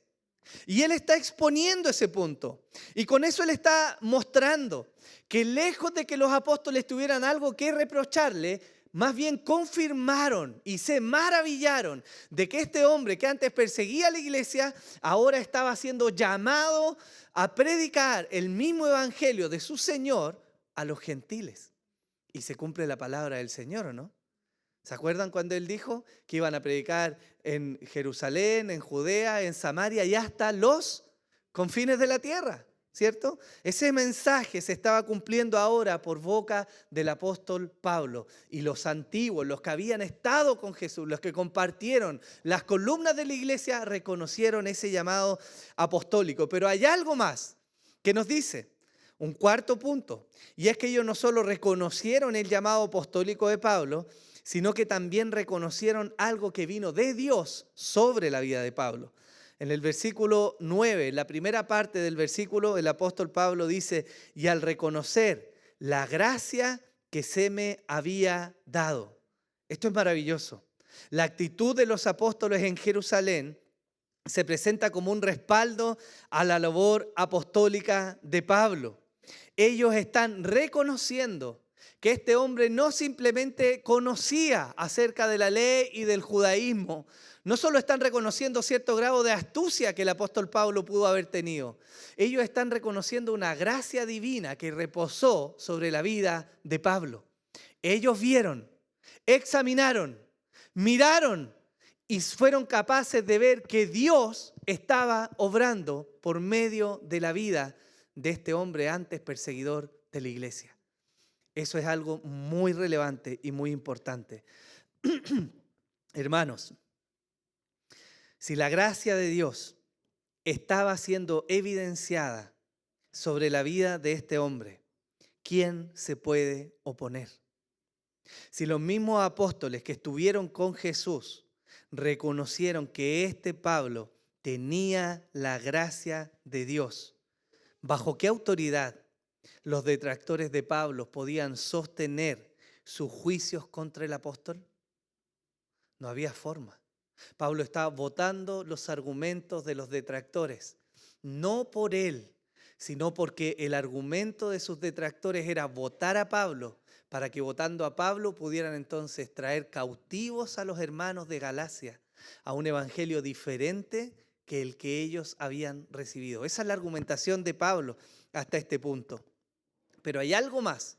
Y él está exponiendo ese punto. Y con eso él está mostrando que lejos de que los apóstoles tuvieran algo que reprocharle, más bien confirmaron y se maravillaron de que este hombre que antes perseguía a la iglesia, ahora estaba siendo llamado a predicar el mismo evangelio de su Señor a los gentiles. Y se cumple la palabra del Señor, ¿o no? ¿Se acuerdan cuando él dijo que iban a predicar en Jerusalén, en Judea, en Samaria y hasta los confines de la tierra? ¿Cierto? Ese mensaje se estaba cumpliendo ahora por boca del apóstol Pablo. Y los antiguos, los que habían estado con Jesús, los que compartieron las columnas de la iglesia, reconocieron ese llamado apostólico. Pero hay algo más que nos dice, un cuarto punto, y es que ellos no solo reconocieron el llamado apostólico de Pablo, sino que también reconocieron algo que vino de Dios sobre la vida de Pablo. En el versículo 9, la primera parte del versículo, el apóstol Pablo dice: y al reconocer la gracia que se me había dado. Esto es maravilloso. La actitud de los apóstoles en Jerusalén se presenta como un respaldo a la labor apostólica de Pablo. Ellos están reconociendo que este hombre no simplemente conocía acerca de la ley y del judaísmo. No solo están reconociendo cierto grado de astucia que el apóstol Pablo pudo haber tenido. Ellos están reconociendo una gracia divina que reposó sobre la vida de Pablo. Ellos vieron, examinaron, miraron y fueron capaces de ver que Dios estaba obrando por medio de la vida de este hombre antes perseguidor de la iglesia. Eso es algo muy relevante y muy importante. Hermanos, si la gracia de Dios estaba siendo evidenciada sobre la vida de este hombre, ¿quién se puede oponer? Si los mismos apóstoles que estuvieron con Jesús reconocieron que este Pablo tenía la gracia de Dios, ¿bajo qué autoridad los detractores de Pablo podían sostener sus juicios contra el apóstol? No había forma. Pablo estaba votando los argumentos de los detractores, no por él, sino porque el argumento de sus detractores era votar a Pablo, para que votando a Pablo pudieran entonces traer cautivos a los hermanos de Galacia a un evangelio diferente que el que ellos habían recibido. Esa es la argumentación de Pablo hasta este punto. Pero hay algo más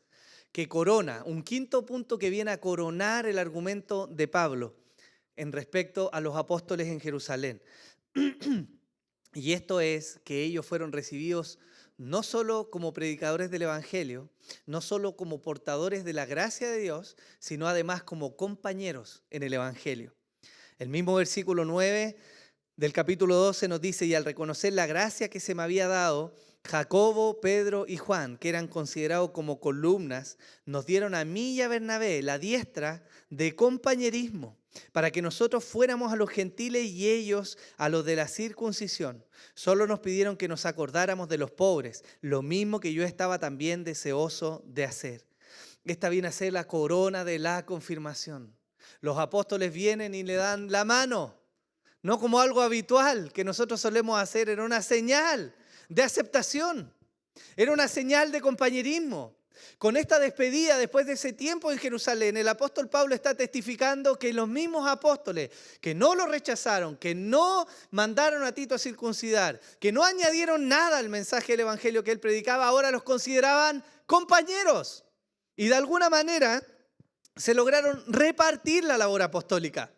que corona, un quinto punto que viene a coronar el argumento de Pablo en respecto a los apóstoles en Jerusalén. Y esto es que ellos fueron recibidos no solo como predicadores del Evangelio, no solo como portadores de la gracia de Dios, sino además como compañeros en el Evangelio. El mismo versículo 9 del capítulo 12 nos dice: y al reconocer la gracia que se me había dado, Jacobo, Pedro y Juan, que eran considerados como columnas, nos dieron a mí y a Bernabé la diestra de compañerismo, para que nosotros fuéramos a los gentiles y ellos a los de la circuncisión. Solo nos pidieron que nos acordáramos de los pobres, lo mismo que yo estaba también deseoso de hacer. Esta viene a ser la corona de la confirmación. Los apóstoles vienen y le dan la mano, no como algo habitual que nosotros solemos hacer, era una señal de aceptación, era una señal de compañerismo. Con esta despedida, después de ese tiempo en Jerusalén, el apóstol Pablo está testificando que los mismos apóstoles que no lo rechazaron, que no mandaron a Tito a circuncidar, que no añadieron nada al mensaje del evangelio que él predicaba, ahora los consideraban compañeros. Y de alguna manera se lograron repartir la labor apostólica.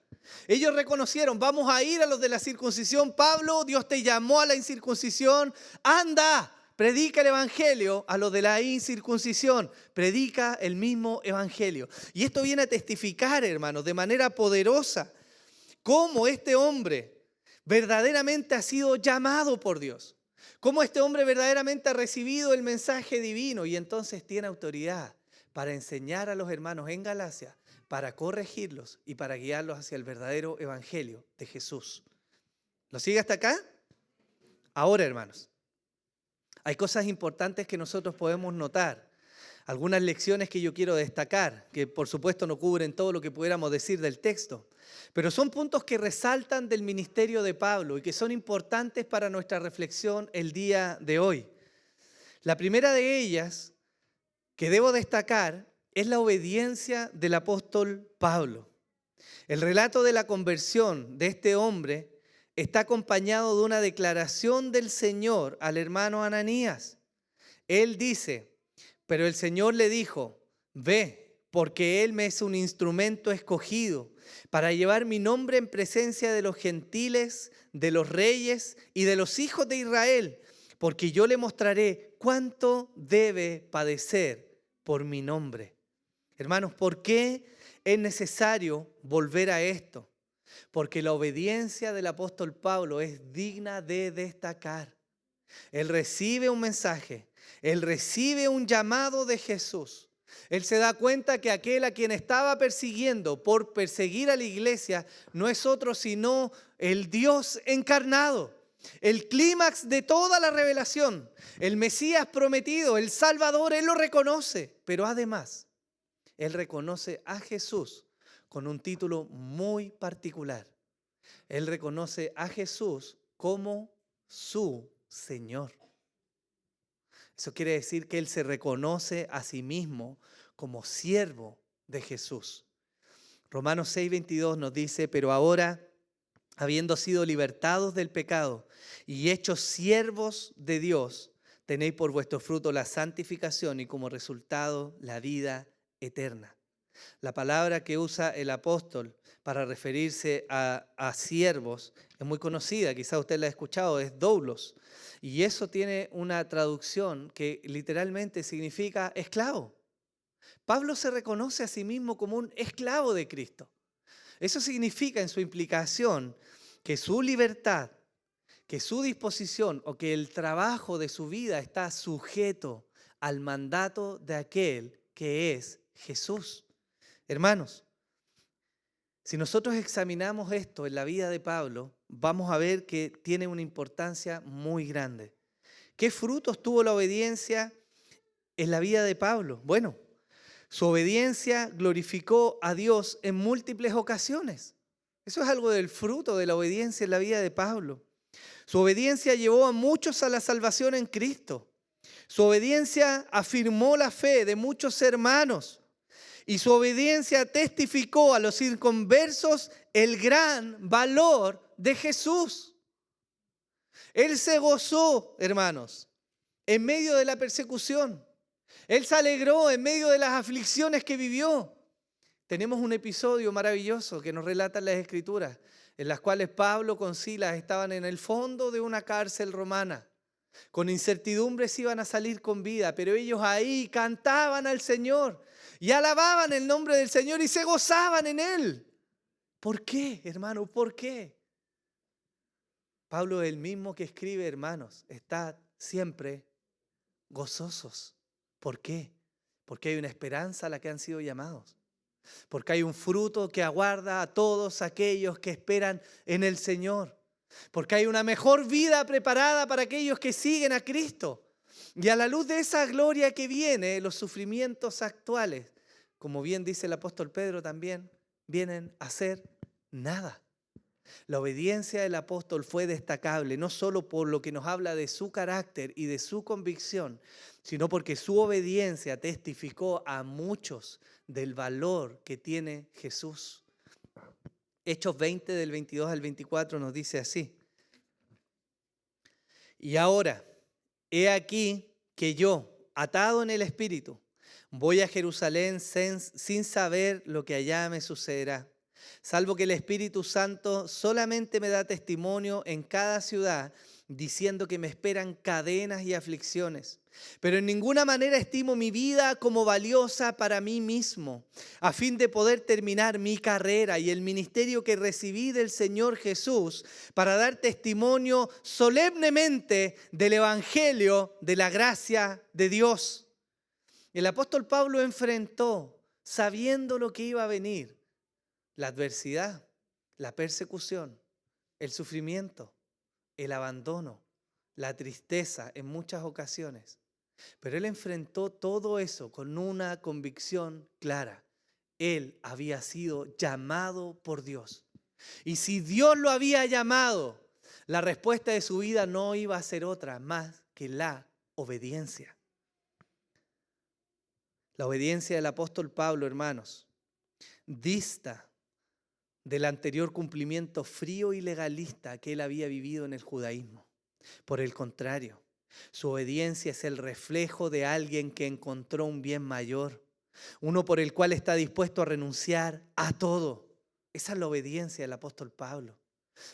Ellos reconocieron: vamos a ir a los de la circuncisión. Pablo, Dios te llamó a la incircuncisión. Anda, predica el evangelio a los de la incircuncisión. Predica el mismo evangelio. Y esto viene a testificar, hermanos, de manera poderosa, cómo este hombre verdaderamente ha sido llamado por Dios. Cómo este hombre verdaderamente ha recibido el mensaje divino y entonces tiene autoridad para enseñar a los hermanos en Galacia, para corregirlos y para guiarlos hacia el verdadero evangelio de Jesús. ¿Lo sigue hasta acá? Ahora, hermanos, hay cosas importantes que nosotros podemos notar. Algunas lecciones que yo quiero destacar, que por supuesto no cubren todo lo que pudiéramos decir del texto, pero son puntos que resaltan del ministerio de Pablo y que son importantes para nuestra reflexión el día de hoy. La primera de ellas que debo destacar es la obediencia del apóstol Pablo. El relato de la conversión de este hombre está acompañado de una declaración del Señor al hermano Ananías. Él dice: pero el Señor le dijo: ve, porque Él me es un instrumento escogido para llevar mi nombre en presencia de los gentiles, de los reyes y de los hijos de Israel, porque yo le mostraré cuánto debe padecer por mi nombre. Hermanos, ¿por qué es necesario volver a esto? Porque la obediencia del apóstol Pablo es digna de destacar. Él recibe un mensaje, él recibe un llamado de Jesús. Él se da cuenta que aquel a quien estaba persiguiendo por perseguir a la iglesia no es otro sino el Dios encarnado. El clímax de toda la revelación, el Mesías prometido, el Salvador, él lo reconoce. Pero además, él reconoce a Jesús con un título muy particular. Él reconoce a Jesús como su Señor. Eso quiere decir que él se reconoce a sí mismo como siervo de Jesús. Romanos 6:22 nos dice: pero ahora, habiendo sido libertados del pecado y hechos siervos de Dios, tenéis por vuestro fruto la santificación y como resultado la vida eterna. La palabra que usa el apóstol para referirse a siervos es muy conocida, quizá usted la ha escuchado, es doulos. Y eso tiene una traducción que literalmente significa esclavo. Pablo se reconoce a sí mismo como un esclavo de Cristo. Eso significa en su implicación que su libertad, que su disposición o que el trabajo de su vida está sujeto al mandato de aquel que es Jesús. Hermanos, si nosotros examinamos esto en la vida de Pablo, vamos a ver que tiene una importancia muy grande. ¿Qué frutos tuvo la obediencia en la vida de Pablo? Bueno, su obediencia glorificó a Dios en múltiples ocasiones. Eso es algo del fruto de la obediencia en la vida de Pablo. Su obediencia llevó a muchos a la salvación en Cristo. Su obediencia afirmó la fe de muchos hermanos. Y su obediencia testificó a los inconversos el gran valor de Jesús. Él se gozó, hermanos, en medio de la persecución. Él se alegró en medio de las aflicciones que vivió. Tenemos un episodio maravilloso que nos relatan las Escrituras, en las cuales Pablo con Silas estaban en el fondo de una cárcel romana. Con incertidumbres iban a salir con vida, pero ellos ahí cantaban al Señor y alababan el nombre del Señor y se gozaban en Él. ¿Por qué, hermano? ¿Por qué? Pablo es el mismo que escribe, hermanos, estad siempre gozosos. ¿Por qué? Porque hay una esperanza a la que han sido llamados. Porque hay un fruto que aguarda a todos aquellos que esperan en el Señor. Porque hay una mejor vida preparada para aquellos que siguen a Cristo. Y a la luz de esa gloria que viene, los sufrimientos actuales, como bien dice el apóstol Pedro también, vienen a ser nada. La obediencia del apóstol fue destacable, no solo por lo que nos habla de su carácter y de su convicción, sino porque su obediencia testificó a muchos del valor que tiene Jesús. Hechos 20, del 22 al 24, nos dice así. Y ahora, he aquí que yo, atado en el Espíritu, voy a Jerusalén sin saber lo que allá me sucederá, salvo que el Espíritu Santo solamente me da testimonio en cada ciudad, diciendo que me esperan cadenas y aflicciones. Pero en ninguna manera estimo mi vida como valiosa para mí mismo, a fin de poder terminar mi carrera y el ministerio que recibí del Señor Jesús, para dar testimonio solemnemente del Evangelio de la gracia de Dios. El apóstol Pablo enfrentó, sabiendo lo que iba a venir, la adversidad, la persecución, el sufrimiento, el abandono, la tristeza en muchas ocasiones. Pero él enfrentó todo eso con una convicción clara. Él había sido llamado por Dios. Y si Dios lo había llamado, la respuesta de su vida no iba a ser otra más que la obediencia. La obediencia del apóstol Pablo, hermanos, dista del anterior cumplimiento frío y legalista que él había vivido en el judaísmo. Por el contrario, su obediencia es el reflejo de alguien que encontró un bien mayor, uno por el cual está dispuesto a renunciar a todo. Esa es la obediencia del apóstol Pablo.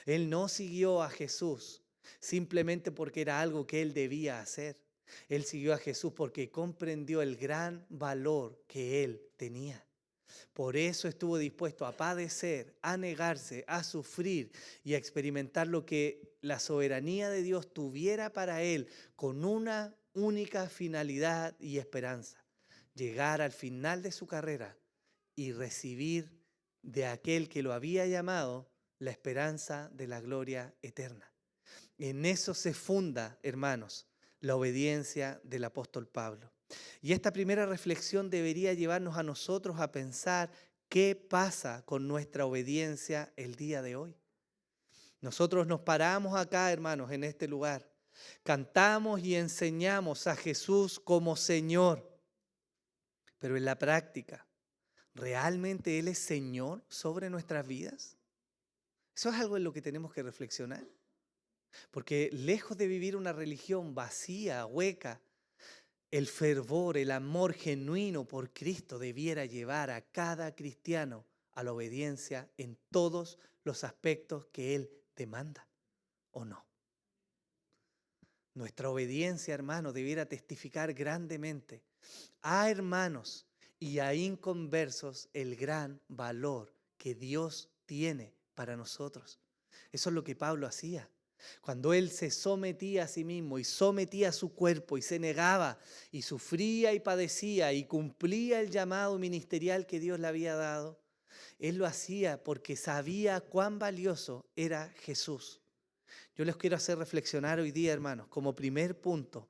Él no siguió a Jesús simplemente porque era algo que él debía hacer. Él siguió a Jesús porque comprendió el gran valor que él tenía. Por eso estuvo dispuesto a padecer, a negarse, a sufrir y a experimentar lo que la soberanía de Dios tuviera para él, con una única finalidad y esperanza: llegar al final de su carrera y recibir de aquel que lo había llamado la esperanza de la gloria eterna. En eso se funda, hermanos, la obediencia del apóstol Pablo. Y esta primera reflexión debería llevarnos a nosotros a pensar qué pasa con nuestra obediencia el día de hoy. Nosotros nos paramos acá, hermanos, en este lugar. Cantamos y enseñamos a Jesús como Señor. Pero en la práctica, ¿realmente Él es Señor sobre nuestras vidas? Eso es algo en lo que tenemos que reflexionar. Porque lejos de vivir una religión vacía, hueca, el fervor, el amor genuino por Cristo debiera llevar a cada cristiano a la obediencia en todos los aspectos que Él demanda, ¿o no? Nuestra obediencia, hermanos, debiera testificar grandemente a hermanos y a inconversos el gran valor que Dios tiene para nosotros. Eso es lo que Pablo hacía. Cuando él se sometía a sí mismo y sometía su cuerpo y se negaba y sufría y padecía y cumplía el llamado ministerial que Dios le había dado, él lo hacía porque sabía cuán valioso era Jesús. Yo les quiero hacer reflexionar hoy día, hermanos, como primer punto,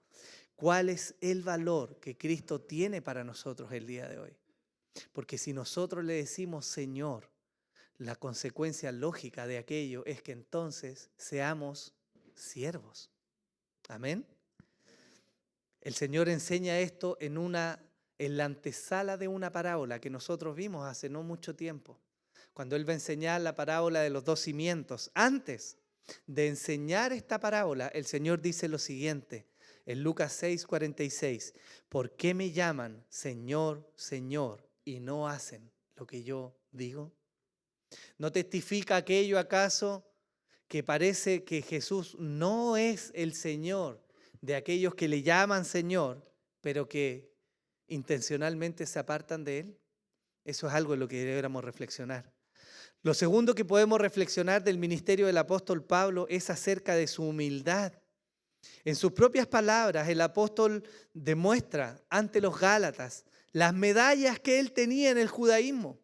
¿cuál es el valor que Cristo tiene para nosotros el día de hoy? Porque si nosotros le decimos Señor, la consecuencia lógica de aquello es que entonces seamos siervos. Amén. El Señor enseña esto en la antesala de una parábola que nosotros vimos hace no mucho tiempo. Cuando Él va a enseñar la parábola de los 2 cimientos. Antes de enseñar esta parábola, el Señor dice lo siguiente, en Lucas 6:46, ¿por qué me llaman Señor, Señor y no hacen lo que yo digo? ¿No testifica aquello acaso que parece que Jesús no es el Señor de aquellos que le llaman Señor, pero que intencionalmente se apartan de Él? Eso es algo en lo que deberíamos reflexionar. Lo segundo que podemos reflexionar del ministerio del apóstol Pablo es acerca de su humildad. En sus propias palabras, el apóstol demuestra ante los Gálatas las medallas que él tenía en el judaísmo.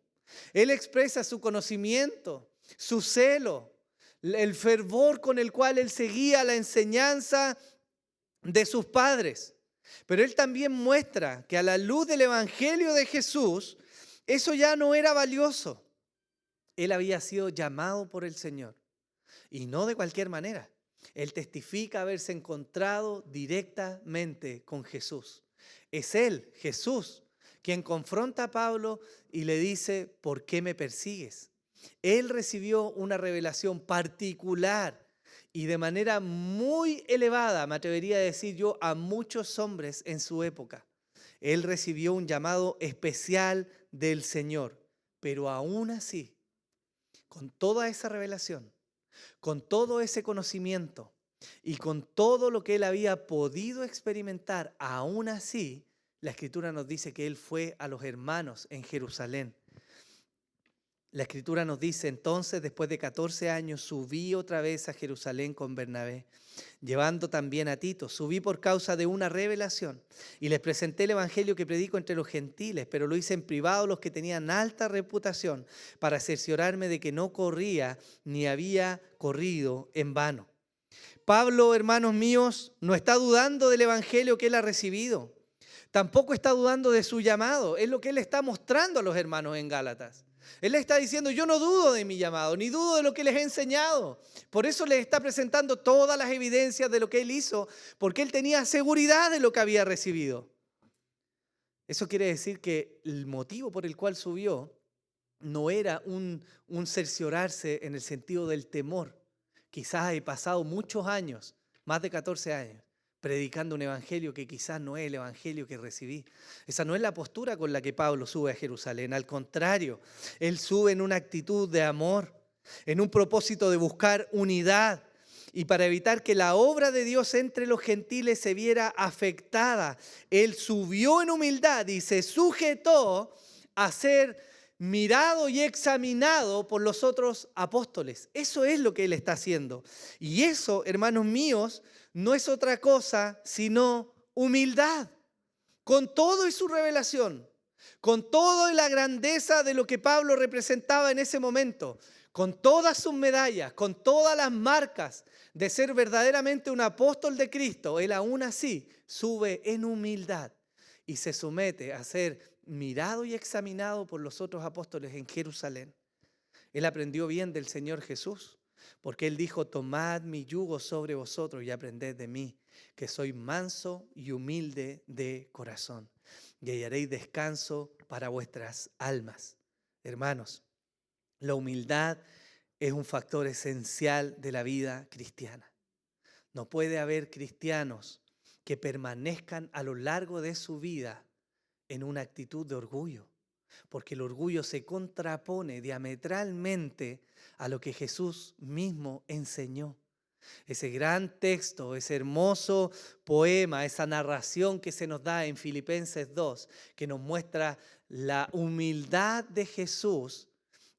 Él expresa su conocimiento, su celo, el fervor con el cual él seguía la enseñanza de sus padres. Pero él también muestra que a la luz del evangelio de Jesús, eso ya no era valioso. Él había sido llamado por el Señor y no de cualquier manera. Él testifica haberse encontrado directamente con Jesús. Es Él, Jesús, quien confronta a Pablo y le dice, ¿por qué me persigues? Él recibió una revelación particular y de manera muy elevada, me atrevería a decir yo, a muchos hombres en su época. Él recibió un llamado especial del Señor, pero aún así, con toda esa revelación, con todo ese conocimiento y con todo lo que él había podido experimentar, aún así, la Escritura nos dice que él fue a los hermanos en Jerusalén. La Escritura nos dice, entonces, después de 14 años, subí otra vez a Jerusalén con Bernabé, llevando también a Tito. Subí por causa de una revelación y les presenté el evangelio que predico entre los gentiles, pero lo hice en privado los que tenían alta reputación, para cerciorarme de que no corría ni había corrido en vano. Pablo, hermanos míos, no está dudando del evangelio que él ha recibido. Tampoco está dudando de su llamado. Es lo que él está mostrando a los hermanos en Gálatas. Él le está diciendo, yo no dudo de mi llamado, ni dudo de lo que les he enseñado. Por eso les está presentando todas las evidencias de lo que él hizo, porque él tenía seguridad de lo que había recibido. Eso quiere decir que el motivo por el cual subió no era un cerciorarse en el sentido del temor. Quizás he pasado muchos años, más de 14 años, predicando un evangelio que quizás no es el evangelio que recibí. Esa no es la postura con la que Pablo sube a Jerusalén. Al contrario, él sube en una actitud de amor, en un propósito de buscar unidad y para evitar que la obra de Dios entre los gentiles se viera afectada. Él subió en humildad y se sujetó a ser mirado y examinado por los otros apóstoles. Eso es lo que él está haciendo. Y eso, hermanos míos, no es otra cosa sino humildad. Con todo y su revelación, con toda la grandeza de lo que Pablo representaba en ese momento, con todas sus medallas, con todas las marcas de ser verdaderamente un apóstol de Cristo, él aún así sube en humildad y se somete a ser mirado y examinado por los otros apóstoles en Jerusalén. Él aprendió bien del Señor Jesús, porque él dijo, tomad mi yugo sobre vosotros y aprended de mí, que soy manso y humilde de corazón, y hallaréis descanso para vuestras almas. Hermanos, la humildad es un factor esencial de la vida cristiana. No puede haber cristianos que permanezcan a lo largo de su vida en una actitud de orgullo, porque el orgullo se contrapone diametralmente a lo que Jesús mismo enseñó. Ese gran texto, ese hermoso poema, esa narración que se nos da en Filipenses 2, que nos muestra la humildad de Jesús,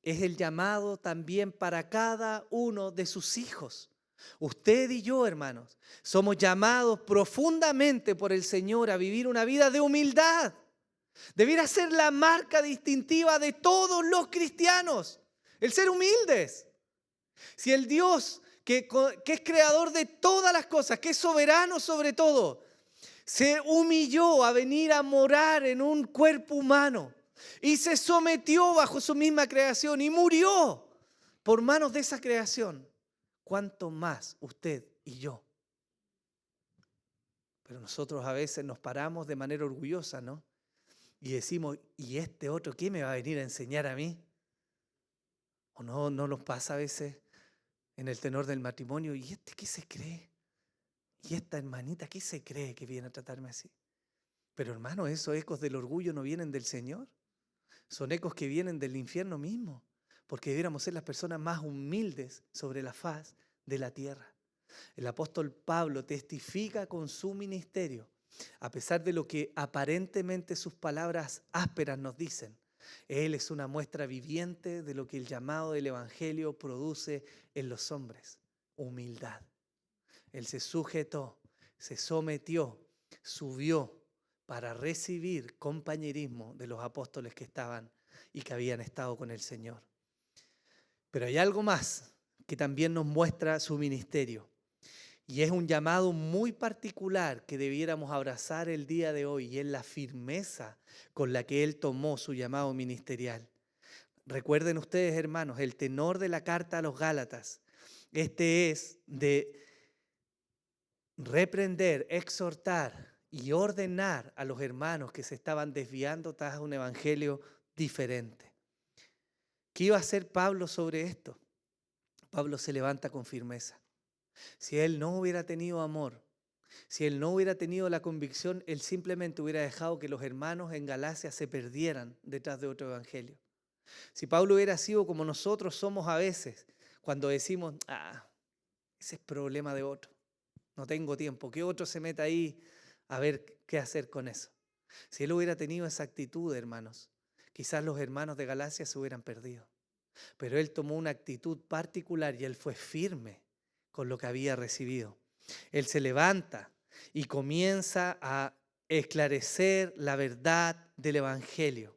es el llamado también para cada uno de sus hijos. Usted y yo, hermanos, somos llamados profundamente por el Señor a vivir una vida de humildad. Debiera ser la marca distintiva de todos los cristianos, el ser humildes. Si el Dios que es creador de todas las cosas, que es soberano sobre todo, se humilló a venir a morar en un cuerpo humano y se sometió bajo su misma creación y murió por manos de esa creación, ¿cuánto más usted y yo? Pero nosotros a veces nos paramos de manera orgullosa, ¿no? Y decimos, ¿y este otro qué me va a venir a enseñar a mí? ¿O no nos pasa a veces en el tenor del matrimonio? ¿Y este qué se cree? ¿Y esta hermanita qué se cree que viene a tratarme así? Pero hermano, esos ecos del orgullo no vienen del Señor. Son ecos que vienen del infierno mismo. Porque debiéramos ser las personas más humildes sobre la faz de la tierra. El apóstol Pablo testifica con su ministerio, a pesar de lo que aparentemente sus palabras ásperas nos dicen. Él es una muestra viviente de lo que el llamado del Evangelio produce en los hombres: humildad. Él se sujetó, se sometió, subió para recibir compañerismo de los apóstoles que estaban y que habían estado con el Señor. Pero hay algo más que también nos muestra su ministerio. Y es un llamado muy particular que debiéramos abrazar el día de hoy, y es la firmeza con la que él tomó su llamado ministerial. Recuerden ustedes, hermanos, el tenor de la carta a los Gálatas. Este es de reprender, exhortar y ordenar a los hermanos que se estaban desviando tras un evangelio diferente. ¿Qué iba a hacer Pablo sobre esto? Pablo se levanta con firmeza. Si él no hubiera tenido amor, si él no hubiera tenido la convicción, él simplemente hubiera dejado que los hermanos en Galacia se perdieran detrás de otro evangelio. Si Pablo hubiera sido como nosotros somos a veces, cuando decimos, ese es problema de otro, no tengo tiempo, que otro se meta ahí a ver qué hacer con eso. Si él hubiera tenido esa actitud, hermanos, quizás los hermanos de Galacia se hubieran perdido. Pero él tomó una actitud particular y él fue firme con lo que había recibido. Él se levanta y comienza a esclarecer la verdad del evangelio.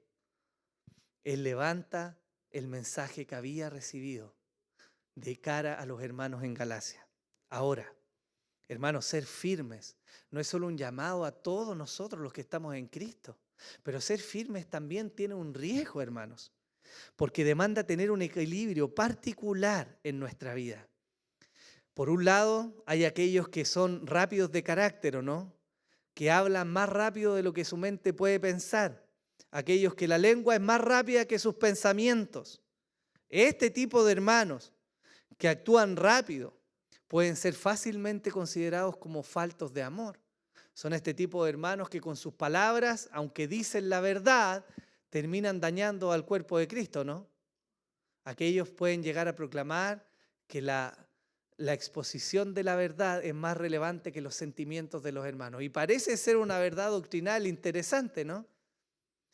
Él levanta el mensaje que había recibido de cara a los hermanos en Galacia. Ahora, hermanos, ser firmes no es solo un llamado a todos nosotros los que estamos en Cristo, pero ser firmes también tiene un riesgo, hermanos, porque demanda tener un equilibrio particular en nuestra vida. Por un lado, hay aquellos que son rápidos de carácter, ¿o no? Que hablan más rápido de lo que su mente puede pensar. Aquellos que la lengua es más rápida que sus pensamientos. Este tipo de hermanos que actúan rápido pueden ser fácilmente considerados como faltos de amor. Son este tipo de hermanos que con sus palabras, aunque dicen la verdad, terminan dañando al cuerpo de Cristo, ¿no? Aquellos pueden llegar a proclamar que la exposición de la verdad es más relevante que los sentimientos de los hermanos. Y parece ser una verdad doctrinal interesante, ¿no?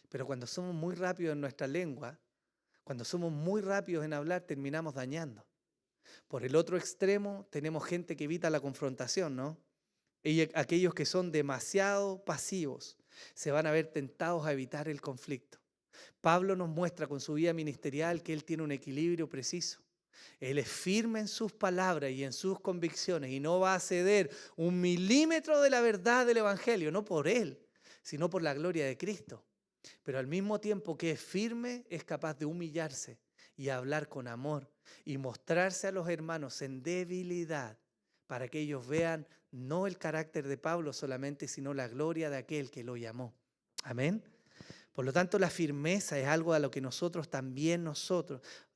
Pero cuando somos muy rápidos en nuestra lengua, cuando somos muy rápidos en hablar, terminamos dañando. Por el otro extremo tenemos gente que evita la confrontación, ¿no? Y aquellos que son demasiado pasivos se van a ver tentados a evitar el conflicto. Pablo nos muestra con su vida ministerial que él tiene un equilibrio preciso. Él es firme en sus palabras y en sus convicciones y no va a ceder un milímetro de la verdad del evangelio, no por él, sino por la gloria de Cristo. Pero al mismo tiempo que es firme, es capaz de humillarse y hablar con amor y mostrarse a los hermanos en debilidad para que ellos vean no el carácter de Pablo solamente, sino la gloria de aquel que lo llamó. Amén. Por lo tanto, la firmeza es algo a lo que nosotros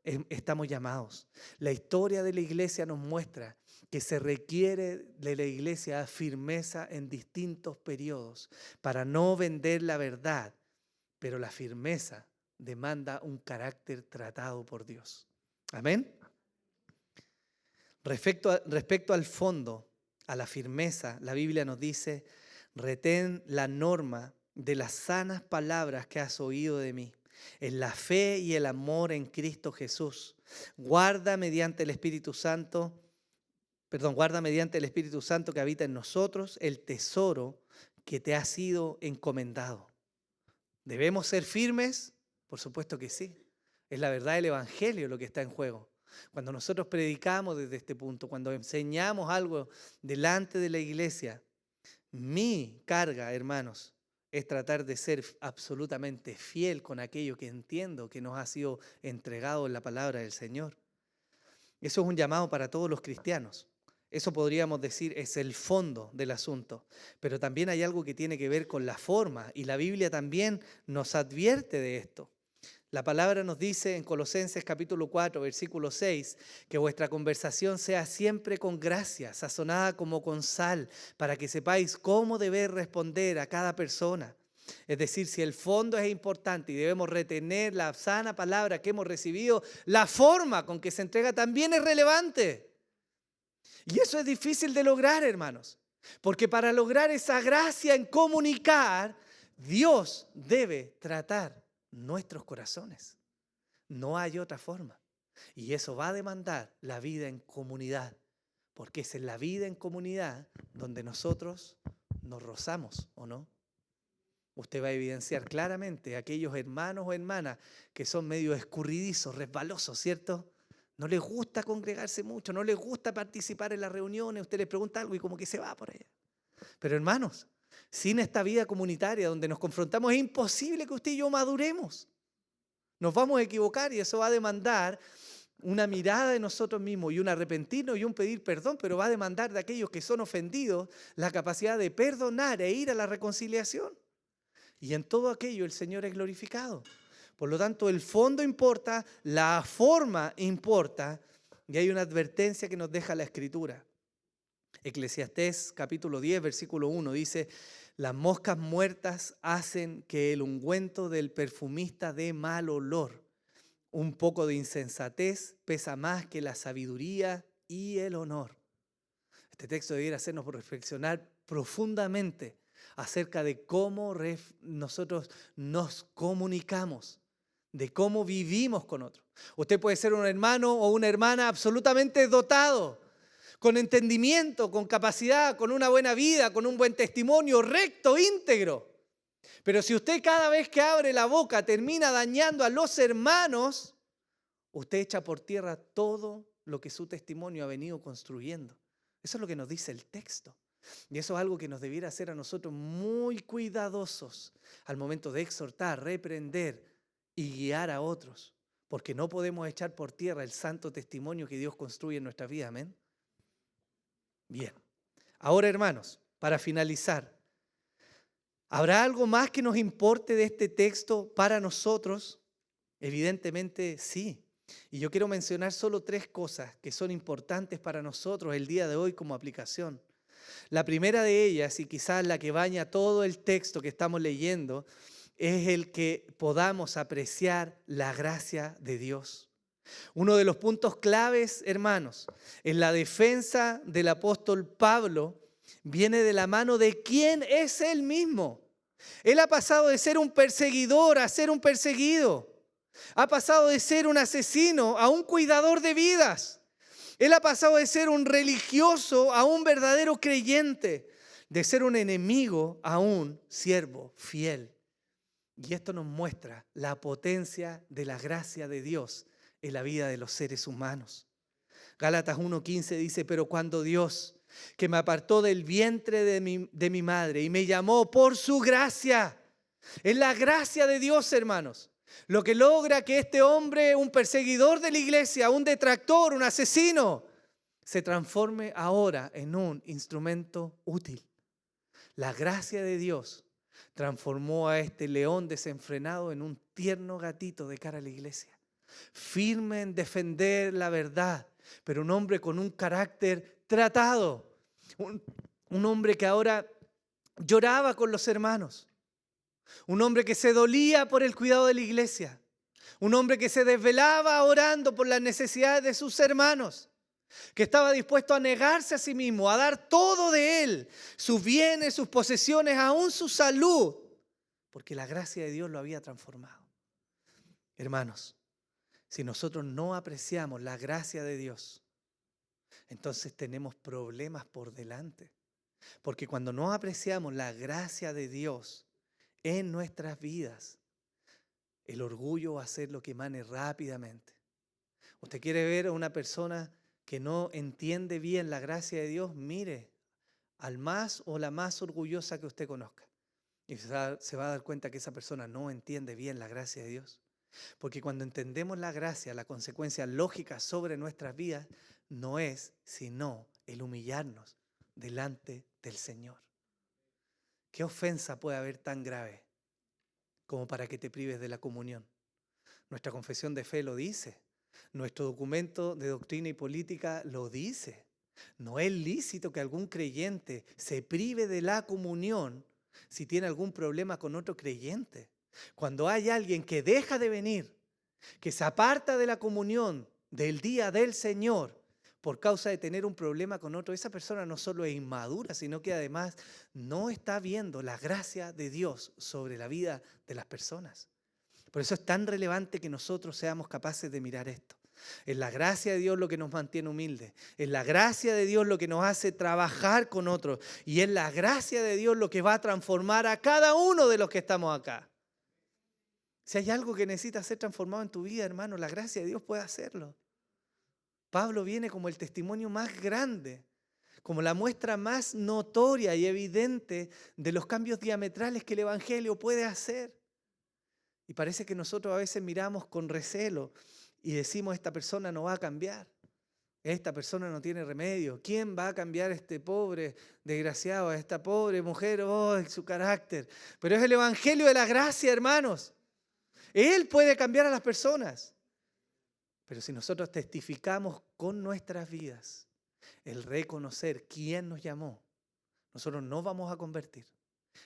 estamos llamados. La historia de la iglesia nos muestra que se requiere de la iglesia firmeza en distintos periodos para no vender la verdad, pero la firmeza demanda un carácter tratado por Dios. Amén. Respecto al fondo, a la firmeza, la Biblia nos dice, retén la norma de las sanas palabras que has oído de mí. en la fe y el amor en Cristo Jesús. Guarda mediante el Espíritu Santo que habita en nosotros el tesoro que te ha sido encomendado. ¿Debemos ser firmes? Por supuesto que sí. Es la verdad del Evangelio lo que está en juego. Cuando nosotros predicamos desde este punto, cuando enseñamos algo delante de la iglesia, mi carga, hermanos, es tratar de ser absolutamente fiel con aquello que entiendo que nos ha sido entregado en la palabra del Señor. Eso es un llamado para todos los cristianos. Eso podríamos decir es el fondo del asunto. Pero también hay algo que tiene que ver con la forma, y la Biblia también nos advierte de esto. La palabra nos dice en Colosenses capítulo 4, versículo 6, que vuestra conversación sea siempre con gracia, sazonada como con sal, para que sepáis cómo debéis responder a cada persona. Es decir, si el fondo es importante y debemos retener la sana palabra que hemos recibido, la forma con que se entrega también es relevante. Y eso es difícil de lograr, hermanos, porque para lograr esa gracia en comunicar, Dios debe tratar nuestros corazones. No hay otra forma. Y eso va a demandar la vida en comunidad, porque es en la vida en comunidad donde nosotros nos rozamos, ¿o no? Usted va a evidenciar claramente a aquellos hermanos o hermanas que son medio escurridizos, resbalosos, ¿cierto? No les gusta congregarse mucho, no les gusta participar en las reuniones, usted les pregunta algo y como que se va por allá. Pero hermanos, sin esta vida comunitaria donde nos confrontamos, es imposible que usted y yo maduremos. Nos vamos a equivocar y eso va a demandar una mirada de nosotros mismos y un arrepentirnos y un pedir perdón, pero va a demandar de aquellos que son ofendidos la capacidad de perdonar e ir a la reconciliación. Y en todo aquello el Señor es glorificado. Por lo tanto, el fondo importa, la forma importa, y hay una advertencia que nos deja la Escritura. Eclesiastés capítulo 10, versículo 1 dice: las moscas muertas hacen que el ungüento del perfumista dé mal olor. Un poco de insensatez pesa más que la sabiduría y el honor. Este texto debiera hacernos reflexionar profundamente acerca de cómo nosotros nos comunicamos, de cómo vivimos con otros. Usted puede ser un hermano o una hermana absolutamente dotado, con entendimiento, con capacidad, con una buena vida, con un buen testimonio, recto, íntegro. Pero si usted cada vez que abre la boca termina dañando a los hermanos, usted echa por tierra todo lo que su testimonio ha venido construyendo. Eso es lo que nos dice el texto. Y eso es algo que nos debiera hacer a nosotros muy cuidadosos al momento de exhortar, reprender y guiar a otros. Porque no podemos echar por tierra el santo testimonio que Dios construye en nuestra vida. Amén. Bien. Ahora, hermanos, para finalizar, ¿habrá algo más que nos importe de este texto para nosotros? Evidentemente sí. Y yo quiero mencionar solo 3 cosas que son importantes para nosotros el día de hoy como aplicación. La primera de ellas, y quizás la que baña todo el texto que estamos leyendo, es el que podamos apreciar la gracia de Dios. Uno de los puntos claves, hermanos, en la defensa del apóstol Pablo viene de la mano de quién es él mismo. Él ha pasado de ser un perseguidor a ser un perseguido. Ha pasado de ser un asesino a un cuidador de vidas. Él ha pasado de ser un religioso a un verdadero creyente, de ser un enemigo a un siervo fiel. Y esto nos muestra la potencia de la gracia de Dios en la vida de los seres humanos. Gálatas 1:15 dice: pero cuando Dios, que me apartó del vientre de mi madre y me llamó por su gracia, es la gracia de Dios, hermanos, lo que logra que este hombre, un perseguidor de la iglesia, un detractor, un asesino, se transforme ahora en un instrumento útil. La gracia de Dios transformó a este león desenfrenado en un tierno gatito de cara a la iglesia, firme en defender la verdad, pero un hombre con un carácter tratado, un hombre que ahora lloraba con los hermanos, un hombre que se dolía por el cuidado de la iglesia, un hombre que se desvelaba orando por las necesidades de sus hermanos, que estaba dispuesto a negarse a sí mismo, a dar todo de él, sus bienes, sus posesiones, aún su salud, porque la gracia de Dios lo había transformado. Hermanos, si nosotros no apreciamos la gracia de Dios, entonces tenemos problemas por delante. Porque cuando no apreciamos la gracia de Dios en nuestras vidas, el orgullo va a ser lo que emane rápidamente. Usted quiere ver a una persona que no entiende bien la gracia de Dios, mire al más o la más orgullosa que usted conozca. Y se va a dar cuenta que esa persona no entiende bien la gracia de Dios. Porque cuando entendemos la gracia, la consecuencia lógica sobre nuestras vidas no es sino el humillarnos delante del Señor. ¿Qué ofensa puede haber tan grave como para que te prives de la comunión? Nuestra confesión de fe lo dice. Nuestro documento de doctrina y política lo dice. No es lícito que algún creyente se prive de la comunión si tiene algún problema con otro creyente. Cuando hay alguien que deja de venir, que se aparta de la comunión del día del Señor por causa de tener un problema con otro, esa persona no solo es inmadura, sino que además no está viendo la gracia de Dios sobre la vida de las personas. Por eso es tan relevante que nosotros seamos capaces de mirar esto. Es la gracia de Dios lo que nos mantiene humildes. Es la gracia de Dios lo que nos hace trabajar con otros. Y es la gracia de Dios lo que va a transformar a cada uno de los que estamos acá. Si hay algo que necesita ser transformado en tu vida, hermano, la gracia de Dios puede hacerlo. Pablo viene como el testimonio más grande, como la muestra más notoria y evidente de los cambios diametrales que el Evangelio puede hacer. Y parece que nosotros a veces miramos con recelo y decimos, esta persona no va a cambiar, esta persona no tiene remedio. ¿Quién va a cambiar a este pobre desgraciado, a esta pobre mujer? Oh, su carácter. Pero es el Evangelio de la gracia, hermanos. Él puede cambiar a las personas. Pero si nosotros testificamos con nuestras vidas el reconocer quién nos llamó, nosotros no vamos a convertir,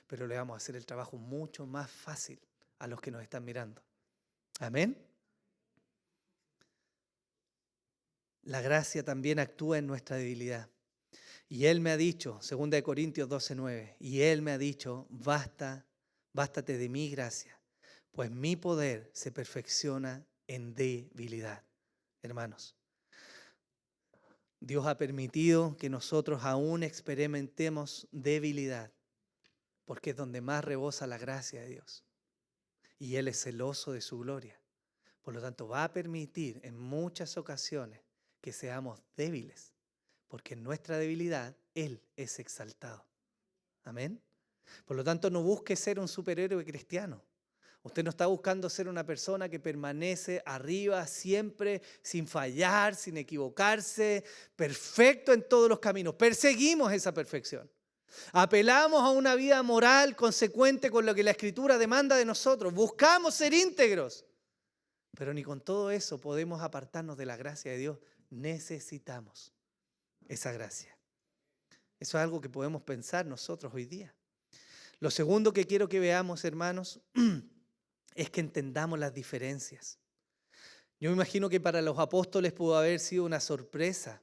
pero le vamos a hacer el trabajo mucho más fácil a los que nos están mirando. Amén. La gracia también actúa en nuestra debilidad. Y Él me ha dicho, 2 Corintios 12:9, y Él me ha dicho, bástate de mi gracia, pues mi poder se perfecciona en debilidad. Hermanos, Dios ha permitido que nosotros aún experimentemos debilidad, porque es donde más rebosa la gracia de Dios. Y Él es celoso de su gloria. Por lo tanto, va a permitir en muchas ocasiones que seamos débiles, porque en nuestra debilidad Él es exaltado. Amén. Por lo tanto, no busque ser un superhéroe cristiano. Usted no está buscando ser una persona que permanece arriba siempre, sin fallar, sin equivocarse, perfecto en todos los caminos. Perseguimos esa perfección. Apelamos a una vida moral consecuente con lo que la Escritura demanda de nosotros. Buscamos ser íntegros. Pero ni con todo eso podemos apartarnos de la gracia de Dios. Necesitamos esa gracia. Eso es algo que podemos pensar nosotros hoy día. Lo segundo que quiero que veamos, hermanos, es que entendamos las diferencias. Yo me imagino que para los apóstoles pudo haber sido una sorpresa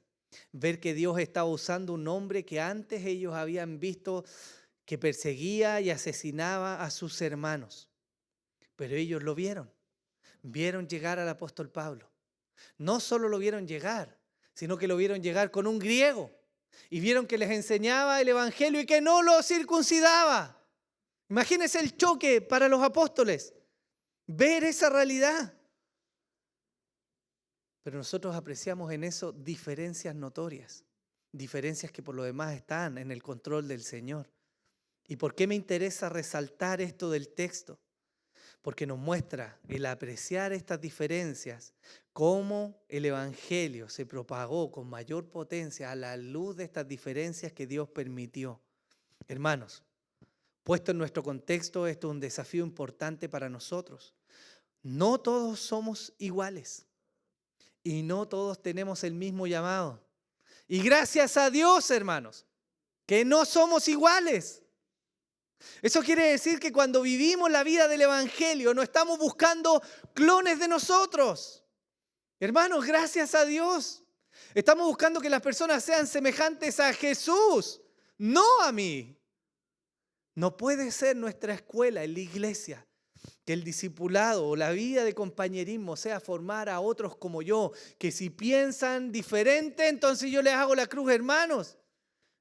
ver que Dios estaba usando un hombre que antes ellos habían visto que perseguía y asesinaba a sus hermanos. Pero ellos lo vieron llegar al apóstol Pablo. No solo lo vieron llegar, sino que lo vieron llegar con un griego y vieron que les enseñaba el evangelio y que no lo circuncidaba. Imagínense el choque para los apóstoles, ver esa realidad. Pero nosotros apreciamos en eso diferencias notorias, diferencias que por lo demás están en el control del Señor. ¿Y por qué me interesa resaltar esto del texto? Porque nos muestra el apreciar estas diferencias, cómo el evangelio se propagó con mayor potencia a la luz de estas diferencias que Dios permitió. Hermanos, puesto en nuestro contexto, esto es un desafío importante para nosotros. No todos somos iguales y no todos tenemos el mismo llamado. Y gracias a Dios, hermanos, que no somos iguales. Eso quiere decir que cuando vivimos la vida del evangelio no estamos buscando clones de nosotros. Hermanos, gracias a Dios. Estamos buscando que las personas sean semejantes a Jesús, no a mí. No puede ser nuestra escuela en la iglesia que el discipulado o la vida de compañerismo sea formar a otros como yo, que si piensan diferente, entonces yo les hago la cruz, hermanos.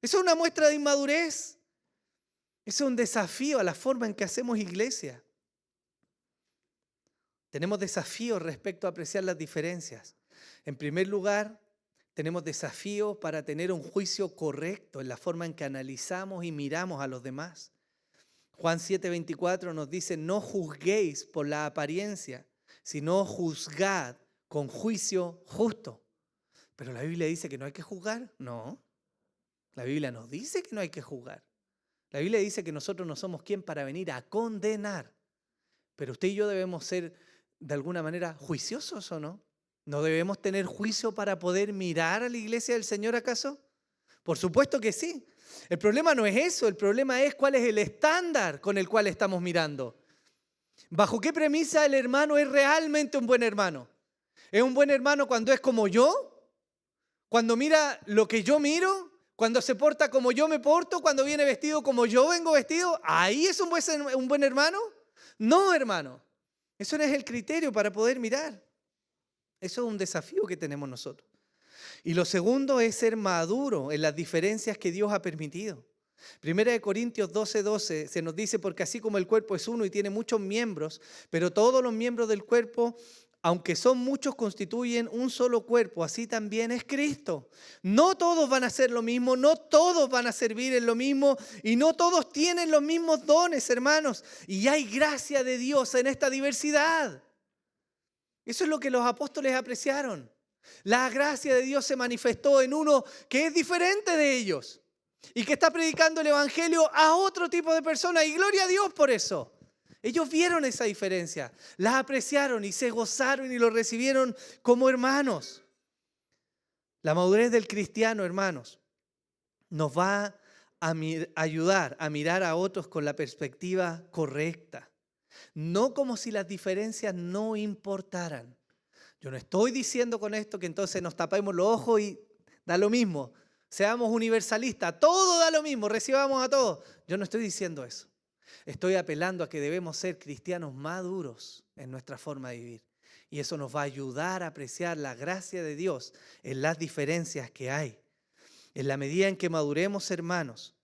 Eso es una muestra de inmadurez. Eso es un desafío a la forma en que hacemos iglesia. Tenemos desafíos respecto a apreciar las diferencias. En primer lugar, tenemos desafíos para tener un juicio correcto en la forma en que analizamos y miramos a los demás. Juan 7:24 nos dice, no juzguéis por la apariencia, sino juzgad con juicio justo. Pero la Biblia dice que no hay que juzgar. No, la Biblia nos dice que no hay que juzgar. La Biblia dice que nosotros no somos quien para venir a condenar. Pero usted y yo debemos ser de alguna manera juiciosos, ¿o no? ¿No debemos tener juicio para poder mirar a la iglesia del Señor acaso? Por supuesto que sí. El problema no es eso, el problema es cuál es el estándar con el cual estamos mirando. ¿Bajo qué premisa el hermano es realmente un buen hermano? ¿Es un buen hermano cuando es como yo? ¿Cuando mira lo que yo miro? ¿Cuando se porta como yo me porto? ¿Cuando viene vestido como yo vengo vestido? ¿Ahí es un buen hermano? No, hermano. Eso no es el criterio para poder mirar. Eso es un desafío que tenemos nosotros. Y lo segundo es ser maduro en las diferencias que Dios ha permitido. 1 Corintios 12:12 se nos dice, porque así como el cuerpo es uno y tiene muchos miembros, pero todos los miembros del cuerpo, aunque son muchos, constituyen un solo cuerpo, así también es Cristo. No todos van a hacer lo mismo, no todos van a servir en lo mismo y no todos tienen los mismos dones, hermanos. Y hay gracia de Dios en esta diversidad. Eso es lo que los apóstoles apreciaron. La gracia de Dios se manifestó en uno que es diferente de ellos y que está predicando el evangelio a otro tipo de personas. Y gloria a Dios por eso. Ellos vieron esa diferencia, la apreciaron y se gozaron y lo recibieron como hermanos. La madurez del cristiano, hermanos, nos va a ayudar a mirar a otros con la perspectiva correcta. No como si las diferencias no importaran. Yo no estoy diciendo con esto que entonces nos tapemos los ojos y da lo mismo. Seamos universalistas, todo da lo mismo, recibamos a todos. Yo no estoy diciendo eso. Estoy apelando a que debemos ser cristianos maduros en nuestra forma de vivir. Y eso nos va a ayudar a apreciar la gracia de Dios en las diferencias que hay. En la medida en que maduremos, hermanos,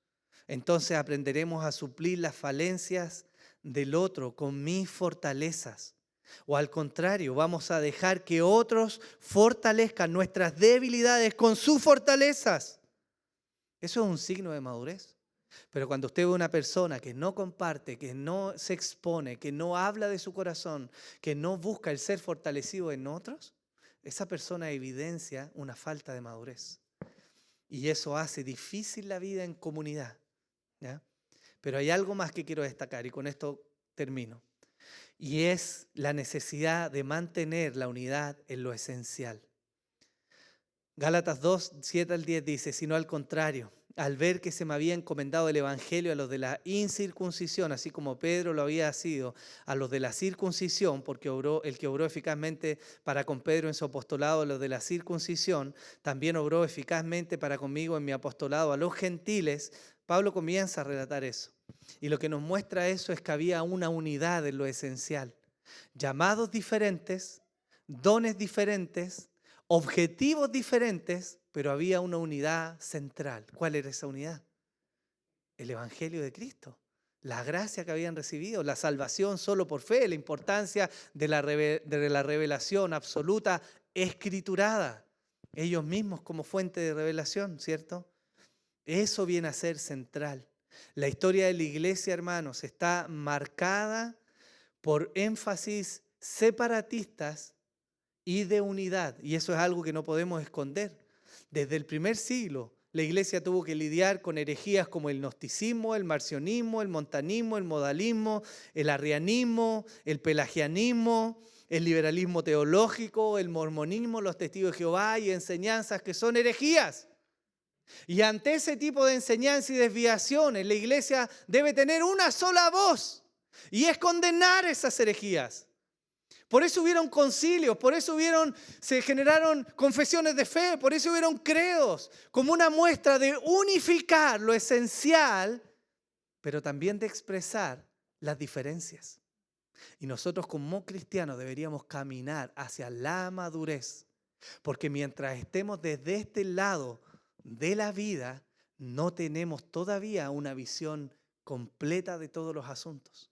entonces aprenderemos a suplir las falencias del otro con mis fortalezas. O al contrario, vamos a dejar que otros fortalezcan nuestras debilidades con sus fortalezas. Eso es un signo de madurez. Pero cuando usted ve una persona que no comparte, que no se expone, que no habla de su corazón, que no busca el ser fortalecido en otros, esa persona evidencia una falta de madurez. Y eso hace difícil la vida en comunidad, ¿ya? Pero hay algo más que quiero destacar y con esto termino. Y es la necesidad de mantener la unidad en lo esencial. Gálatas 2, 7 al 10 dice, sino al contrario, al ver que se me había encomendado el evangelio a los de la incircuncisión, así como Pedro lo había sido a los de la circuncisión, porque el que obró eficazmente para con Pedro en su apostolado a los de la circuncisión, también obró eficazmente para conmigo en mi apostolado a los gentiles. Pablo comienza a relatar eso. Y lo que nos muestra eso es que había una unidad en lo esencial. Llamados diferentes, dones diferentes, objetivos diferentes, pero había una unidad central. ¿Cuál era esa unidad? El evangelio de Cristo. La gracia que habían recibido, la salvación solo por fe, la importancia de la revelación absoluta escriturada. Ellos mismos como fuente de revelación, ¿cierto? Eso viene a ser central. La historia de la iglesia, hermanos, está marcada por énfasis separatistas y de unidad. Y eso es algo que no podemos esconder. Desde el primer siglo, la iglesia tuvo que lidiar con herejías como el gnosticismo, el marcionismo, el montanismo, el modalismo, el arrianismo, el pelagianismo, el liberalismo teológico, el mormonismo, los testigos de Jehová y enseñanzas que son herejías. Y ante ese tipo de enseñanzas y desviaciones, la iglesia debe tener una sola voz y es condenar esas herejías. Por eso hubieron concilios, por eso se generaron confesiones de fe, por eso hubieron credos, como una muestra de unificar lo esencial, pero también de expresar las diferencias. Y nosotros como cristianos deberíamos caminar hacia la madurez, porque mientras estemos desde este lado de la vida, no tenemos todavía una visión completa de todos los asuntos.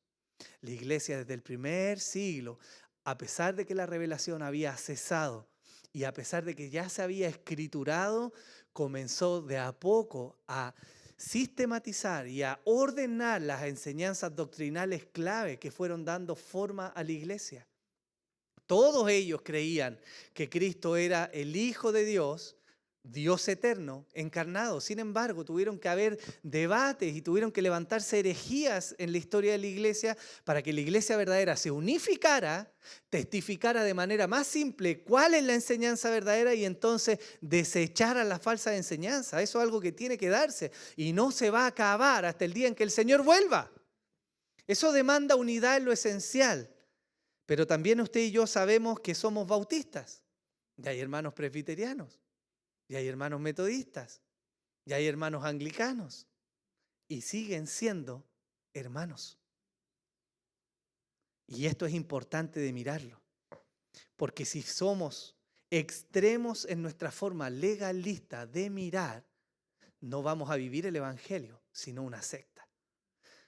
La iglesia desde el primer siglo, a pesar de que la revelación había cesado y a pesar de que ya se había escriturado, comenzó de a poco a sistematizar y a ordenar las enseñanzas doctrinales clave que fueron dando forma a la iglesia. Todos ellos creían que Cristo era el Hijo de Dios, Dios eterno, encarnado. Sin embargo, tuvieron que haber debates y tuvieron que levantarse herejías en la historia de la iglesia para que la iglesia verdadera se unificara, testificara de manera más simple cuál es la enseñanza verdadera y entonces desechara la falsa enseñanza. Eso es algo que tiene que darse y no se va a acabar hasta el día en que el Señor vuelva. Eso demanda unidad en lo esencial. Pero también usted y yo sabemos que somos bautistas. Y hay hermanos presbiterianos. Y hay hermanos metodistas. Y hay hermanos anglicanos. Y siguen siendo hermanos. Y esto es importante de mirarlo. Porque si somos extremos en nuestra forma legalista de mirar, no vamos a vivir el evangelio, sino una secta.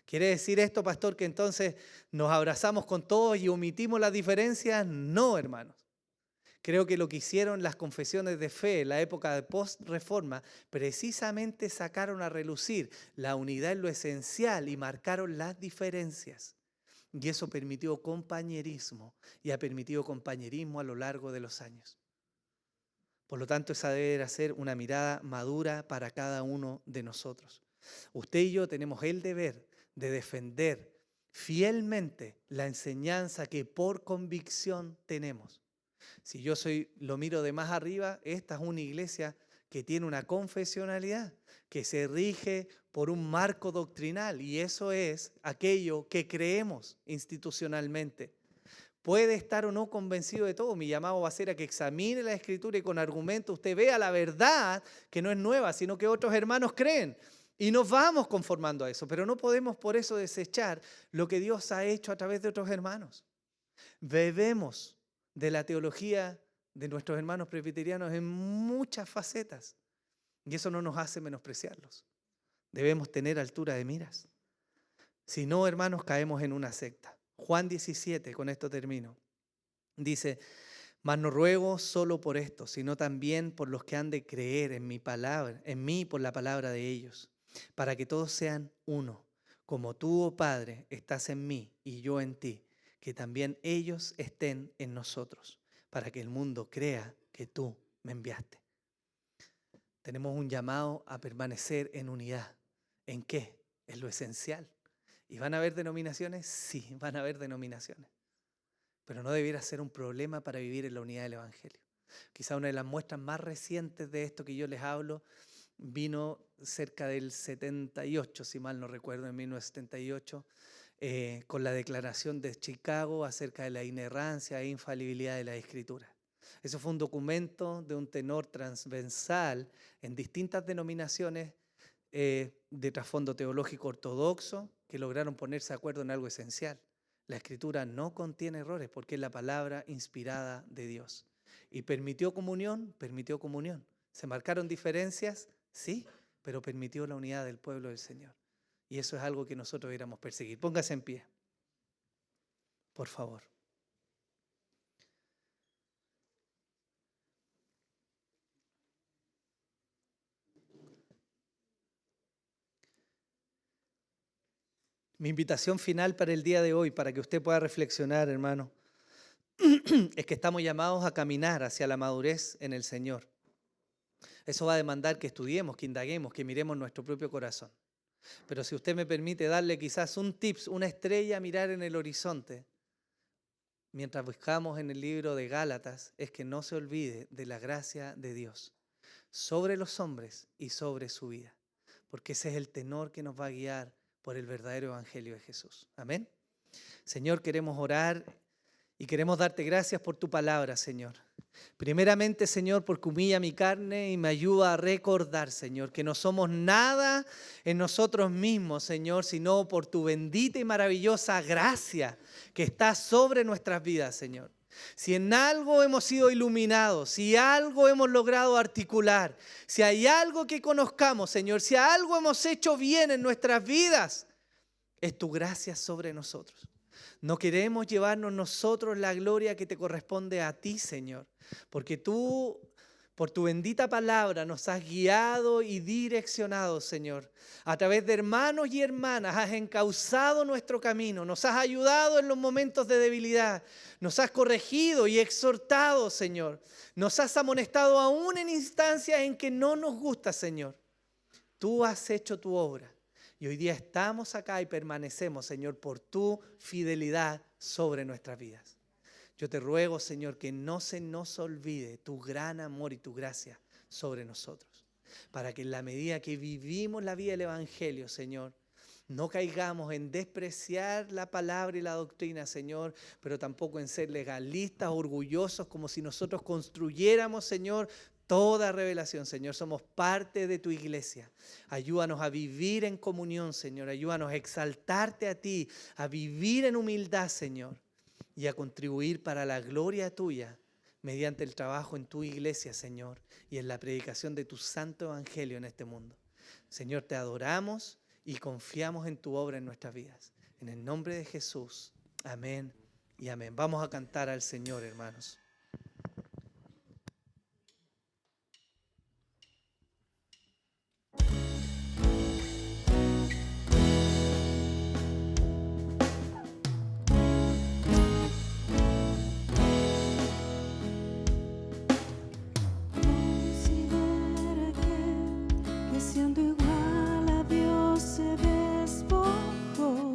¿Quiere decir esto, pastor, que entonces nos abrazamos con todos y omitimos las diferencias? No, hermanos. Creo que lo que hicieron las confesiones de fe en la época de post-reforma, precisamente sacaron a relucir la unidad en lo esencial y marcaron las diferencias. Y eso permitió compañerismo y ha permitido compañerismo a lo largo de los años. Por lo tanto, esa debe ser una mirada madura para cada uno de nosotros. Usted y yo tenemos el deber de defender fielmente la enseñanza que por convicción tenemos. Si yo lo miro de más arriba, esta es una iglesia que tiene una confesionalidad, que se rige por un marco doctrinal y eso es aquello que creemos institucionalmente. Puede estar o no convencido de todo. Mi llamado va a ser a que examine la Escritura y con argumento usted vea la verdad que no es nueva, sino que otros hermanos creen. Y nos vamos conformando a eso, pero no podemos por eso desechar lo que Dios ha hecho a través de otros hermanos. Bebemos de la teología de nuestros hermanos presbiterianos en muchas facetas y eso no nos hace menospreciarlos. Debemos tener altura de miras. Si no, hermanos, caemos en una secta. Juan 17, con esto termino, dice: mas no ruego solo por esto, sino también por los que han de creer en mi palabra, en mí por la palabra de ellos, para que todos sean uno, como tú, oh Padre, estás en mí y yo en ti, que también ellos estén en nosotros, para que el mundo crea que tú me enviaste. Tenemos un llamado a permanecer en unidad. ¿En qué? Es lo esencial. ¿Y van a haber denominaciones? Sí, van a haber denominaciones. Pero no debiera ser un problema para vivir en la unidad del Evangelio. Quizá una de las muestras más recientes de esto que yo les hablo vino cerca del 78, si mal no recuerdo, en 1978, con la Declaración de Chicago acerca de la inerrancia e infalibilidad de la Escritura. Eso fue un documento de un tenor transversal en distintas denominaciones de trasfondo teológico ortodoxo que lograron ponerse de acuerdo en algo esencial. La Escritura no contiene errores porque es la palabra inspirada de Dios. ¿Y permitió comunión? Permitió comunión. ¿Se marcaron diferencias? Sí, pero permitió la unidad del pueblo del Señor. Y eso es algo que nosotros deberíamos perseguir. Póngase en pie, por favor. Mi invitación final para el día de hoy, para que usted pueda reflexionar, hermano, es que estamos llamados a caminar hacia la madurez en el Señor. Eso va a demandar que estudiemos, que indaguemos, que miremos nuestro propio corazón. Pero si usted me permite darle quizás un tips, una estrella a mirar en el horizonte, mientras buscamos en el libro de Gálatas, es que no se olvide de la gracia de Dios sobre los hombres y sobre su vida. Porque ese es el tenor que nos va a guiar por el verdadero evangelio de Jesús. Amén. Señor, queremos orar y queremos darte gracias por tu palabra, Señor. Primeramente, Señor, porque humilla mi carne y me ayuda a recordar, Señor, que no somos nada en nosotros mismos, Señor, sino por tu bendita y maravillosa gracia que está sobre nuestras vidas, Señor. Si en algo hemos sido iluminados, si algo hemos logrado articular, si hay algo que conozcamos, Señor, si algo hemos hecho bien en nuestras vidas, es tu gracia sobre nosotros. No queremos llevarnos nosotros la gloria que te corresponde a ti, Señor, porque tú, por tu bendita palabra, nos has guiado y direccionado, Señor. A través de hermanos y hermanas has encauzado nuestro camino, nos has ayudado en los momentos de debilidad, nos has corregido y exhortado, Señor. Nos has amonestado aún en instancias en que no nos gusta, Señor. Tú has hecho tu obra. Y hoy día estamos acá y permanecemos, Señor, por tu fidelidad sobre nuestras vidas. Yo te ruego, Señor, que no se nos olvide tu gran amor y tu gracia sobre nosotros. Para que en la medida que vivimos la vida del Evangelio, Señor, no caigamos en despreciar la palabra y la doctrina, Señor, pero tampoco en ser legalistas, orgullosos, como si nosotros construyéramos, Señor, toda revelación, Señor. Somos parte de tu iglesia. Ayúdanos a vivir en comunión, Señor. Ayúdanos a exaltarte a ti, a vivir en humildad, Señor, y a contribuir para la gloria tuya mediante el trabajo en tu iglesia, Señor, y en la predicación de tu santo evangelio en este mundo. Señor, te adoramos y confiamos en tu obra en nuestras vidas. En el nombre de Jesús. Amén y amén. Vamos a cantar al Señor, hermanos. Considera que siendo igual a Dios se despojó.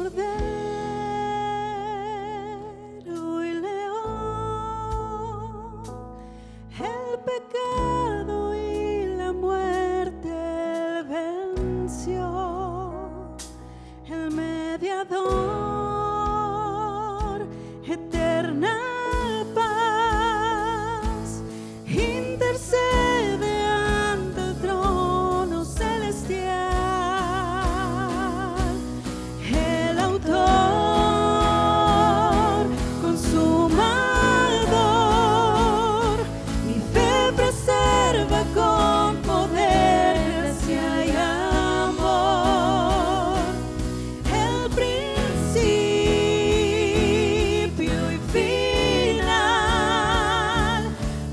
Cordero y león, el pecado y la muerte él venció, el mediador, eterna paz, intercede ante el trono celestial. El autor, consumador, mi fe preserva con poder, gracia y amor. El principio y final,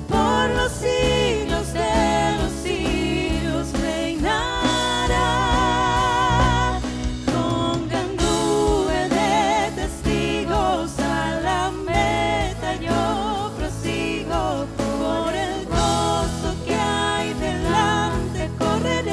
por los siglos de los siglos reinará. Con gran nube de testigos a la meta yo prosigo, por el gozo que hay delante correré,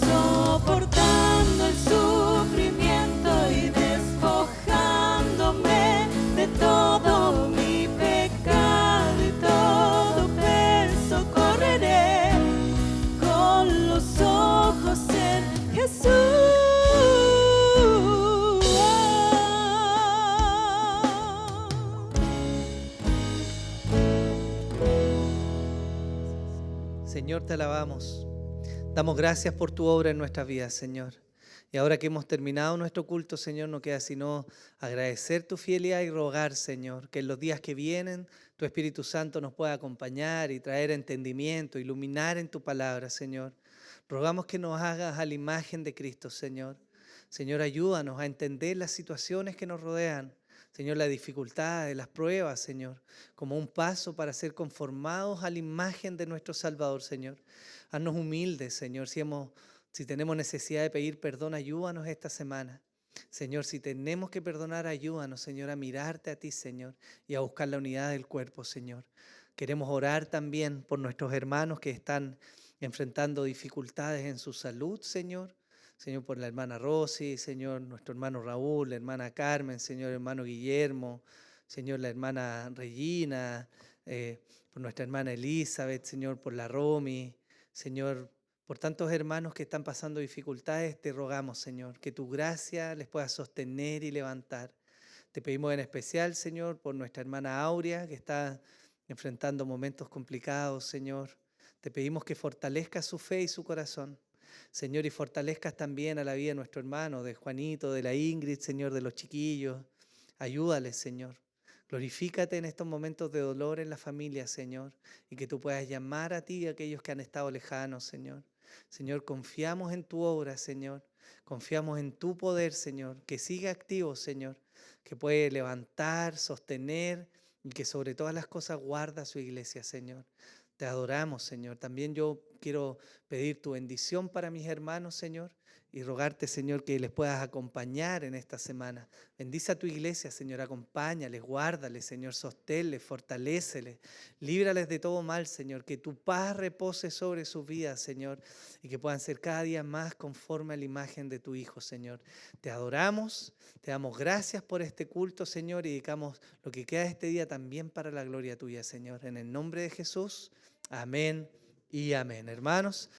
soportando el sufrimiento y despojándome de todo mi pecado y todo peso, correré con los ojos en Jesús. Señor, te alabamos. Damos gracias por tu obra en nuestras vidas, Señor. Y ahora que hemos terminado nuestro culto, Señor, no queda sino agradecer tu fidelidad y rogar, Señor, que en los días que vienen tu Espíritu Santo nos pueda acompañar y traer entendimiento, iluminar en tu palabra, Señor. Rogamos que nos hagas a la imagen de Cristo, Señor. Señor, ayúdanos a entender las situaciones que nos rodean. Señor, las dificultades, las pruebas, Señor, como un paso para ser conformados a la imagen de nuestro Salvador, Señor. Haznos humildes, Señor. Si tenemos necesidad de pedir perdón, ayúdanos esta semana. Señor, si tenemos que perdonar, ayúdanos, Señor, a mirarte a ti, Señor, y a buscar la unidad del cuerpo, Señor. Queremos orar también por nuestros hermanos que están enfrentando dificultades en su salud, Señor. Señor, por la hermana Rosy, Señor, nuestro hermano Raúl, la hermana Carmen, Señor, hermano Guillermo, Señor, la hermana Regina, por nuestra hermana Elizabeth, Señor, por la Romy, Señor, por tantos hermanos que están pasando dificultades, te rogamos, Señor, que tu gracia les pueda sostener y levantar. Te pedimos en especial, Señor, por nuestra hermana Aurea, que está enfrentando momentos complicados, Señor. Te pedimos que fortalezcas su fe y su corazón, Señor, y fortalezcas también a la vida de nuestro hermano, de Juanito, de la Ingrid, Señor, de los chiquillos. Ayúdales, Señor. Glorifícate en estos momentos de dolor en la familia, Señor, y que tú puedas llamar a ti a aquellos que han estado lejanos, Señor. Señor, confiamos en tu obra, Señor. Confiamos en tu poder, Señor, que siga activo, Señor, que puede levantar, sostener y que sobre todas las cosas guarda su iglesia, Señor. Te adoramos, Señor. También yo quiero pedir tu bendición para mis hermanos, Señor, y rogarte, Señor, que les puedas acompañar en esta semana. Bendice a tu iglesia, Señor, acompáñales, guárdales, Señor, sosténles, fortaléceles, líbrales de todo mal, Señor, que tu paz repose sobre sus vidas, Señor, y que puedan ser cada día más conforme a la imagen de tu Hijo, Señor. Te adoramos, te damos gracias por este culto, Señor, y dedicamos lo que queda de este día también para la gloria tuya, Señor. En el nombre de Jesús, amén y amén. Hermanos,